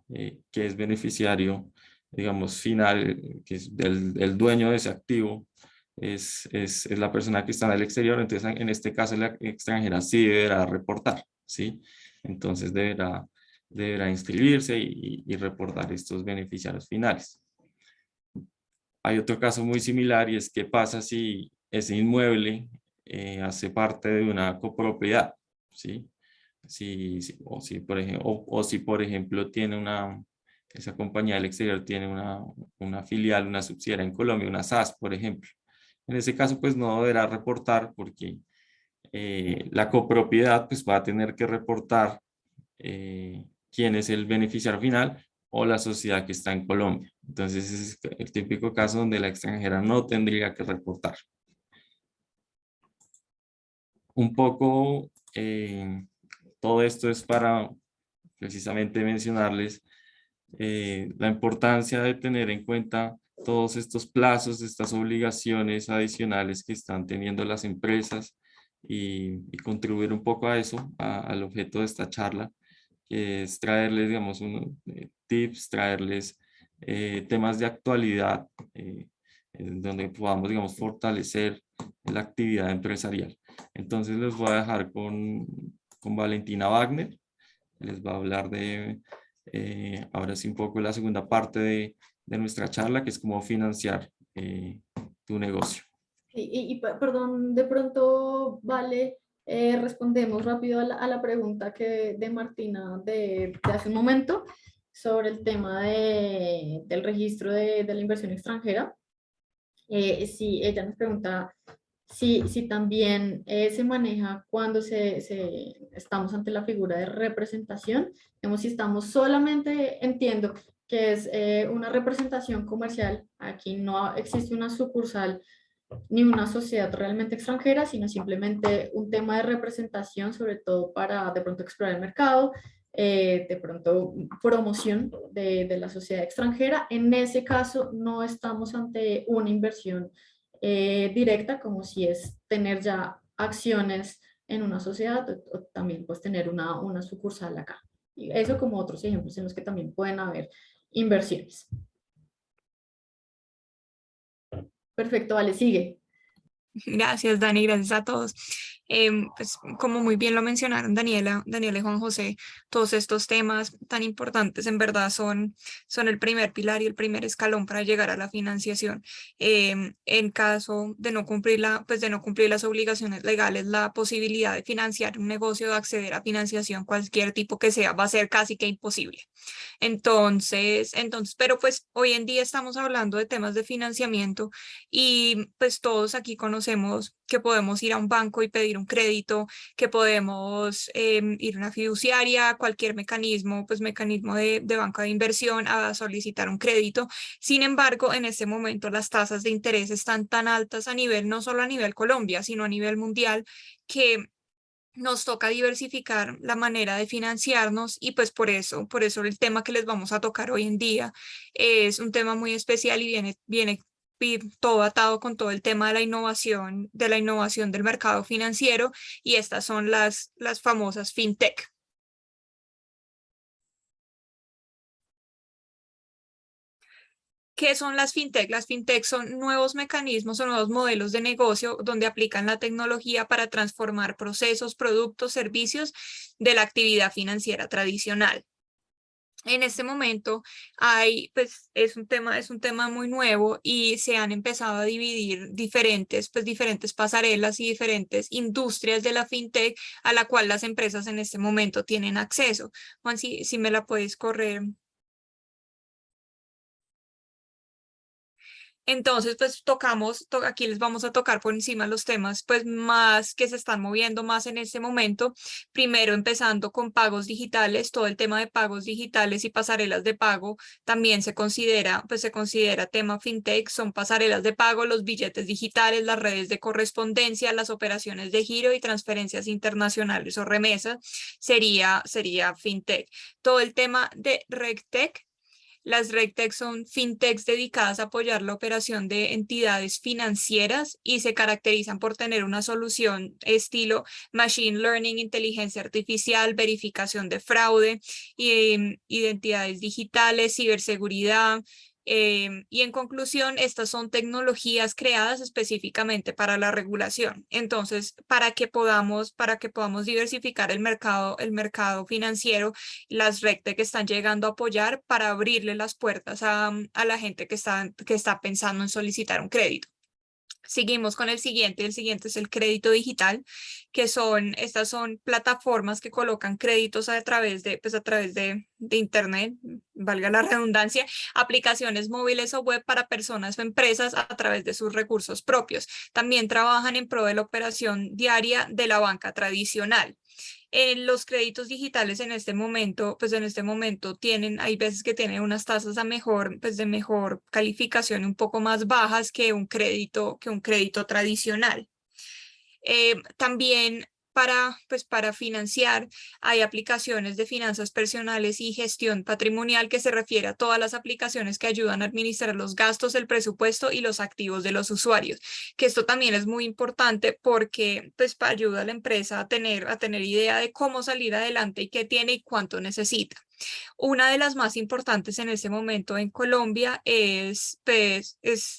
que es beneficiario, digamos, final, que es el dueño de ese activo, es la persona que está en el exterior, entonces en este caso la extranjera sí deberá reportar, ¿sí? Entonces deberá inscribirse y reportar estos beneficiarios finales. Hay otro caso muy similar y es qué pasa si ese inmueble hace parte de una copropiedad, ¿sí? O si, por ejemplo, tiene esa compañía del exterior tiene una filial, una subsidiaria en Colombia, una SAS, por ejemplo. En ese caso, pues no deberá reportar porque la copropiedad pues va a tener que reportar quién es el beneficiario final o la sociedad que está en Colombia. Entonces, ese es el típico caso donde la extranjera no tendría que reportar. Un poco, todo esto es para precisamente mencionarles la importancia de tener en cuenta todos estos plazos, estas obligaciones adicionales que están teniendo las empresas y contribuir un poco a eso, al objeto de esta charla, que es traerles, digamos, unos tips, traerles temas de actualidad en donde podamos, digamos, fortalecer la actividad empresarial. Entonces les voy a dejar con Valentina Wagner, les va a hablar de, ahora sí, un poco la segunda parte de nuestra charla, que es cómo financiar tu negocio. Perdón, de pronto, vale, respondemos rápido a la pregunta de Martina de hace un momento sobre el tema del registro de la inversión extranjera. Sí, ella nos pregunta si también se maneja cuando estamos ante la figura de representación, digamos, si estamos solamente, entiendo que es una representación comercial, aquí no existe una sucursal ni una sociedad realmente extranjera, sino simplemente un tema de representación, sobre todo para de pronto explorar el mercado, de pronto promoción de la sociedad extranjera. En ese caso no estamos ante una inversión directa, como si es tener ya acciones en una sociedad o también pues tener una sucursal acá. Y eso como otros ejemplos en los que también pueden haber inversiones. Perfecto, vale, sigue. Gracias, Dani, gracias a todos. Pues como muy bien lo mencionaron Daniela y Juan José, todos estos temas tan importantes en verdad son el primer pilar y el primer escalón para llegar a la financiación. En caso de no cumplir de no cumplir las obligaciones legales, la posibilidad de financiar un negocio, de acceder a financiación, cualquier tipo que sea, va a ser casi que imposible. Pero pues hoy en día estamos hablando de temas de financiamiento y pues todos aquí conocemos que podemos ir a un banco y pedir un crédito, que podemos ir a una fiduciaria, cualquier mecanismo, pues mecanismo de banca de inversión a solicitar un crédito. Sin embargo, en este momento las tasas de interés están tan altas a nivel, no solo a nivel Colombia, sino a nivel mundial, que nos toca diversificar la manera de financiarnos y pues por eso el tema que les vamos a tocar hoy en día es un tema muy especial y viene todo atado con todo el tema de la innovación del mercado financiero, y estas son las famosas fintech. ¿Qué son las fintech? Las fintech son nuevos mecanismos o nuevos modelos de negocio donde aplican la tecnología para transformar procesos, productos, servicios de la actividad financiera tradicional. En este momento pues es un tema muy nuevo y se han empezado a dividir diferentes pasarelas y diferentes industrias de la fintech a la cual las empresas en este momento tienen acceso. Juan, si me la puedes correr. Entonces, pues aquí les vamos a tocar por encima los temas pues más que se están moviendo más en este momento. Primero, empezando con pagos digitales, todo el tema de pagos digitales y pasarelas de pago también se considera tema fintech, son pasarelas de pago, los billetes digitales, las redes de correspondencia, las operaciones de giro y transferencias internacionales o remesas, sería fintech. Todo el tema de RegTech. Las RegTech son fintechs dedicadas a apoyar la operación de entidades financieras y se caracterizan por tener una solución estilo Machine Learning, inteligencia artificial, verificación de fraude, identidades digitales, ciberseguridad. Y en conclusión, estas son tecnologías creadas específicamente para la regulación. Entonces, para que podamos diversificar el mercado financiero, las RegTech están llegando a apoyar para abrirle las puertas a la gente que está pensando en solicitar un crédito. Seguimos con el siguiente es el crédito digital, estas son plataformas que colocan créditos a través de internet, valga la redundancia, aplicaciones móviles o web para personas o empresas a través de sus recursos propios. También trabajan en pro de la operación diaria de la banca tradicional. Los créditos digitales en este momento, hay veces que tienen unas tasas de mejor calificación, un poco más bajas que un crédito tradicional. También para financiar, hay aplicaciones de finanzas personales y gestión patrimonial, que se refiere a todas las aplicaciones que ayudan a administrar los gastos, el presupuesto y los activos de los usuarios, que esto también es muy importante porque ayuda a la empresa a tener idea de cómo salir adelante y qué tiene y cuánto necesita. Una de las más importantes en este momento en Colombia es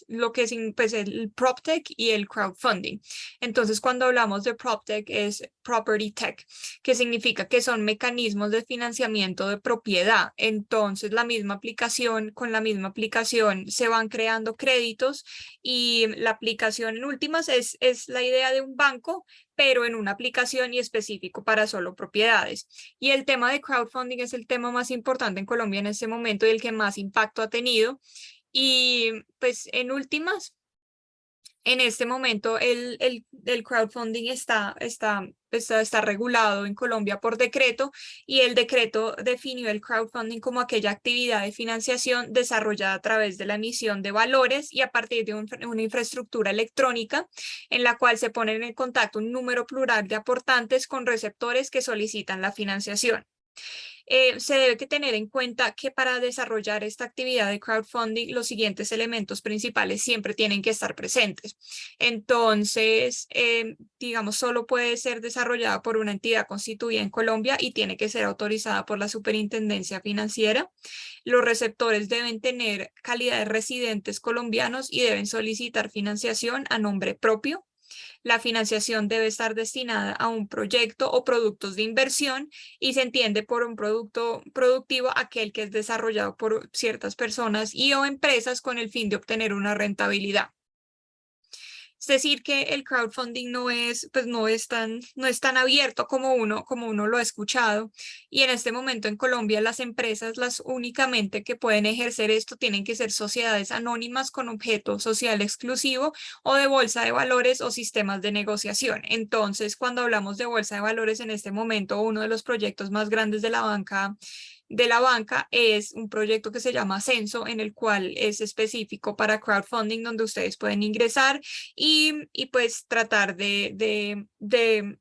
lo que es el PropTech y el crowdfunding. Entonces, cuando hablamos de PropTech es Property Tech, que significa que son mecanismos de financiamiento de propiedad. Entonces, con la misma aplicación se van creando créditos, y la aplicación en últimas es la idea de un banco, pero en una aplicación y específico para solo propiedades. Y el tema de crowdfunding es el tema más importante en Colombia en este momento y el que más impacto ha tenido. Y pues en últimas, en este momento el crowdfunding está regulado en Colombia por decreto, y el decreto definió el crowdfunding como aquella actividad de financiación desarrollada a través de la emisión de valores y a partir de una infraestructura electrónica en la cual se ponen en contacto un número plural de aportantes con receptores que solicitan la financiación. Se debe tener en cuenta que para desarrollar esta actividad de crowdfunding, los siguientes elementos principales siempre tienen que estar presentes. Entonces, digamos, solo puede ser desarrollada por una entidad constituida en Colombia y tiene que ser autorizada por la Superintendencia Financiera. Los receptores deben tener calidad de residentes colombianos y deben solicitar financiación a nombre propio. La financiación debe estar destinada a un proyecto o productos de inversión, y se entiende por un producto productivo aquel que es desarrollado por ciertas personas y o empresas con el fin de obtener una rentabilidad. Es decir, que el crowdfunding no es tan abierto como uno lo ha escuchado. Y en este momento en Colombia las empresas, las únicamente que pueden ejercer esto, tienen que ser sociedades anónimas con objeto social exclusivo o de bolsa de valores o sistemas de negociación. Entonces, cuando hablamos de bolsa de valores en este momento, uno de los proyectos más grandes de la banca es un proyecto que se llama Censo, en el cual es específico para crowdfunding, donde ustedes pueden ingresar y pues tratar de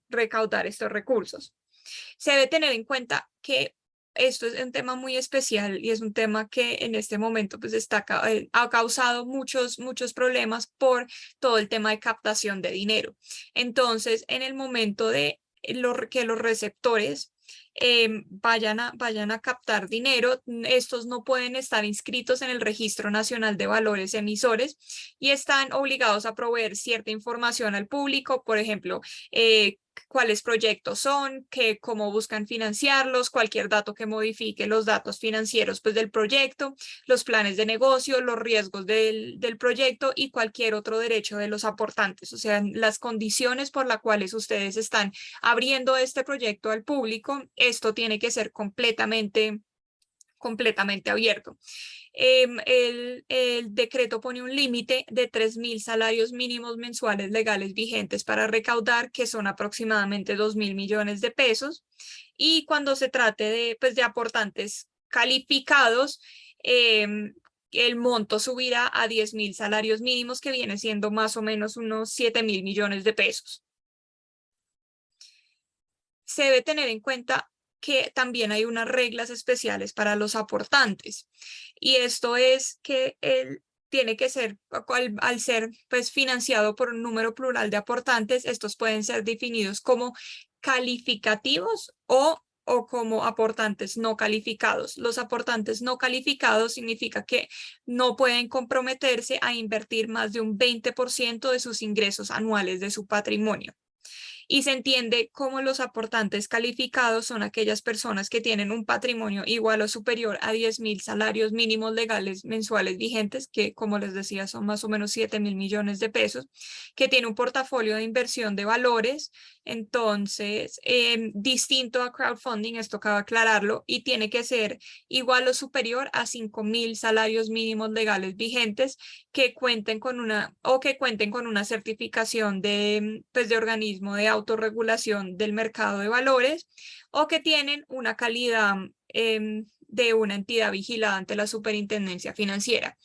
recaudar estos recursos. Se debe tener en cuenta que esto es un tema muy especial y es un tema que en este momento ha causado muchos problemas por todo el tema de captación de dinero. Entonces, en el momento de que los receptores vayan a captar dinero, estos no pueden estar inscritos en el Registro Nacional de Valores Emisores y están obligados a proveer cierta información al público, por ejemplo, cuáles proyectos son, cómo buscan financiarlos, cualquier dato que modifique los datos financieros del proyecto, los planes de negocio, los riesgos del proyecto y cualquier otro derecho de los aportantes. O sea, las condiciones por las cuales ustedes están abriendo este proyecto al público, esto tiene que ser completamente abierto. El decreto pone un límite de 3.000 salarios mínimos mensuales legales vigentes para recaudar, que son aproximadamente 2.000 millones de pesos. Y cuando se trate de aportantes calificados, el monto subirá a 10.000 salarios mínimos, que viene siendo más o menos unos 7.000 millones de pesos. Se debe tener en cuenta que también hay unas reglas especiales para los aportantes, y esto es que él tiene que ser, al ser financiado por un número plural de aportantes, estos pueden ser definidos como calificativos o como aportantes no calificados. Los aportantes no calificados significa que no pueden comprometerse a invertir más de un 20% de sus ingresos anuales de su patrimonio. y se entiende cómo los aportantes calificados son aquellas personas que tienen un patrimonio igual o superior a 10.000 salarios mínimos legales mensuales vigentes, que como les decía son más o menos 7.000 millones de pesos, que tiene un portafolio de inversión de valores. Entonces, distinto a crowdfunding, esto cabe aclararlo, y tiene que ser igual o superior a 5.000 salarios mínimos legales vigentes que cuenten con una certificación de, pues, de organismo de autorregulación del mercado de valores, o que tienen una calidad de una entidad vigilada ante la Superintendencia Financiera.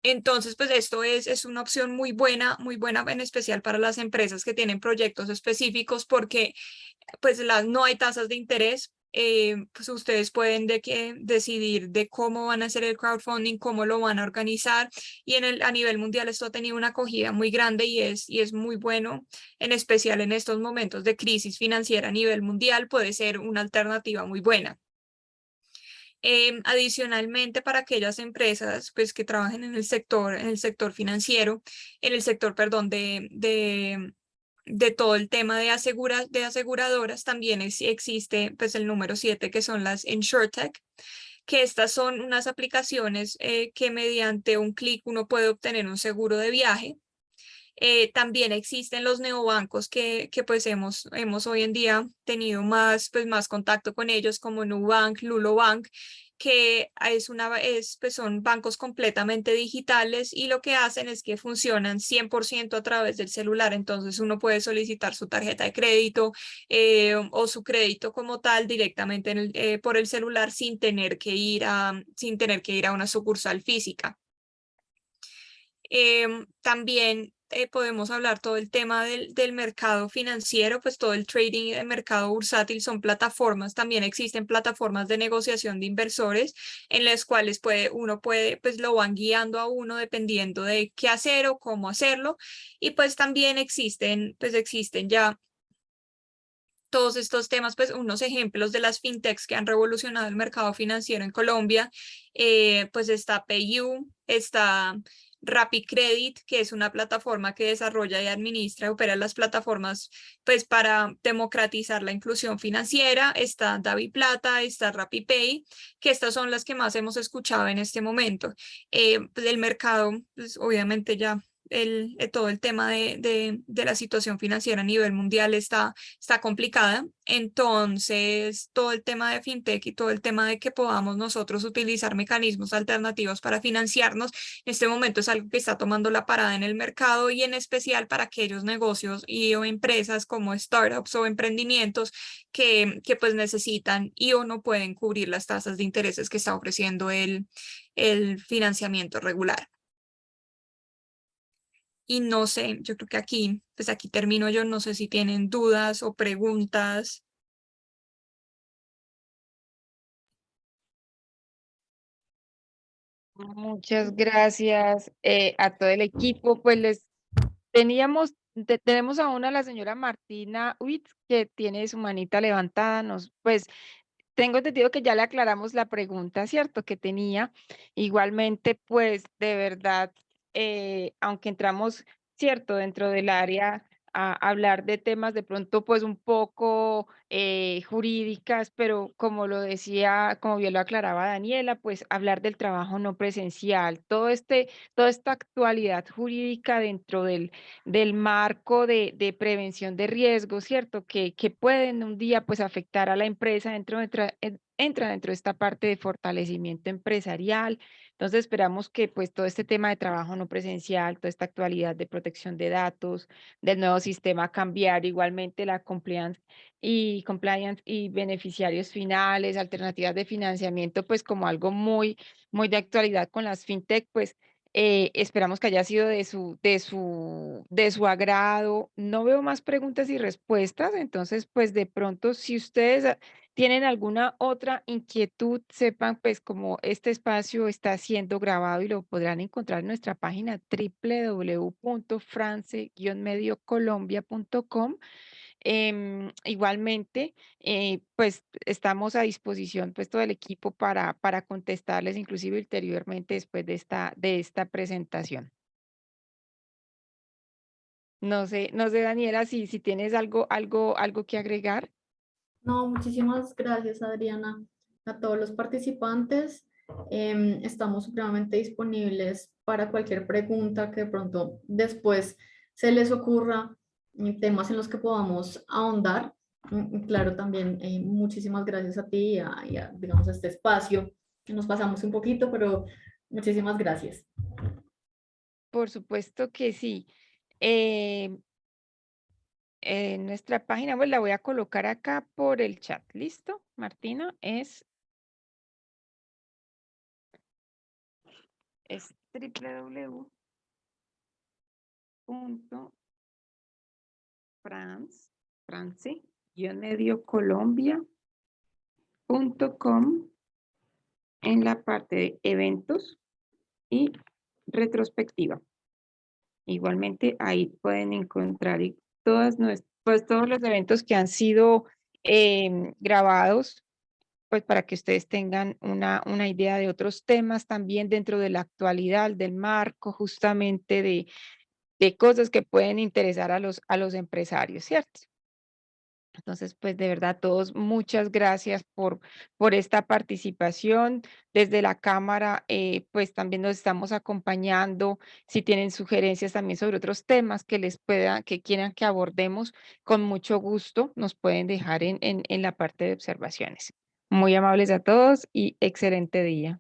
Entonces, pues esto es una opción muy buena en especial para las empresas que tienen proyectos específicos, porque pues no hay tasas de interés. Pues ustedes pueden decidir de cómo van a hacer el crowdfunding, cómo lo van a organizar, y a nivel mundial esto ha tenido una acogida muy grande y es muy bueno, en especial en estos momentos de crisis financiera a nivel mundial, puede ser una alternativa muy buena. Adicionalmente, para aquellas empresas pues, que trabajen en el sector financiero, en el sector, perdón, de todo el tema de aseguradoras, también existe pues, el número 7, que son las InsurTech, que estas son unas aplicaciones que mediante un clic uno puede obtener un seguro de viaje. También existen los neobancos que pues hemos hoy en día tenido más contacto con ellos, como Nubank, Lulobank, que pues son bancos completamente digitales, y lo que hacen es que funcionan 100% a través del celular. Entonces uno puede solicitar su tarjeta de crédito o su crédito como tal directamente por el celular sin tener que ir a una sucursal física. También podemos hablar todo el tema del mercado financiero, pues todo el trading y el mercado bursátil son plataformas. También existen plataformas de negociación de inversores en las cuales uno puede, pues lo van guiando a uno dependiendo de qué hacer o cómo hacerlo. Y pues también existen ya todos estos temas, pues unos ejemplos de las fintechs que han revolucionado el mercado financiero en Colombia. Pues está PayU, está RappiCredit, que es una plataforma que desarrolla y administra y opera las plataformas pues para democratizar la inclusión financiera. Está DaviPlata, está RappiPay, que estas son las que más hemos escuchado en este momento. Pues el mercado, pues obviamente ya todo el tema de la situación financiera a nivel mundial está complicada. Entonces, todo el tema de fintech y todo el tema de que podamos nosotros utilizar mecanismos alternativos para financiarnos, en este momento es algo que está tomando la parada en el mercado, y en especial para aquellos negocios o empresas como startups o emprendimientos que pues necesitan o no pueden cubrir las tasas de intereses que está ofreciendo el financiamiento regular. Y no sé, yo creo que pues aquí termino yo, no sé si tienen dudas o preguntas. Muchas gracias a todo el equipo. Pues tenemos aún a la señora Martina Uitz, que tiene su manita levantada. Pues tengo entendido que ya le aclaramos la pregunta, ¿cierto? Que tenía. Igualmente, pues de verdad, aunque entramos, ¿cierto? Dentro del área a hablar de temas de pronto pues un poco jurídicas, pero como lo decía, como bien lo aclaraba Daniela, pues hablar del trabajo no presencial, toda esta actualidad jurídica dentro del marco de prevención de riesgos, ¿cierto? Que pueden un día pues afectar a la empresa entra dentro de esta parte de fortalecimiento empresarial. Entonces esperamos que pues todo este tema de trabajo no presencial, toda esta actualidad de protección de datos, del nuevo sistema cambiar, igualmente la compliance y beneficiarios finales, alternativas de financiamiento, pues como algo muy de actualidad con las fintech, pues esperamos que haya sido de su agrado. No veo más preguntas y respuestas, entonces, pues de pronto, si ustedes tienen alguna otra inquietud, sepan, pues como este espacio está siendo grabado y lo podrán encontrar en nuestra página www.france-mediocolombia.com. Igualmente, pues estamos a disposición, pues todo el equipo para contestarles, inclusive ulteriormente después de esta presentación. No sé, Daniela, si tienes algo que agregar. No, muchísimas gracias, Adriana, a todos los participantes. Estamos supremamente disponibles para cualquier pregunta que de pronto después se les ocurra, temas en los que podamos ahondar. Claro, también muchísimas gracias a ti digamos, a este espacio, que nos pasamos un poquito, pero muchísimas gracias. Por supuesto que sí. Nuestra página web la voy a colocar acá por el chat. ¿Listo, Martina? Es www.france-colombia.com en la parte de eventos y retrospectiva. Igualmente ahí pueden encontrar todos los eventos que han sido grabados, pues para que ustedes tengan una idea de otros temas también dentro de la actualidad, del marco justamente de cosas que pueden interesar a los empresarios, ¿cierto? Entonces, pues de verdad, todos, muchas gracias por esta participación. Desde la Cámara, pues también nos estamos acompañando. Si tienen sugerencias también sobre otros temas que quieran que abordemos, con mucho gusto nos pueden dejar en la parte de observaciones. Muy amables a todos y excelente día.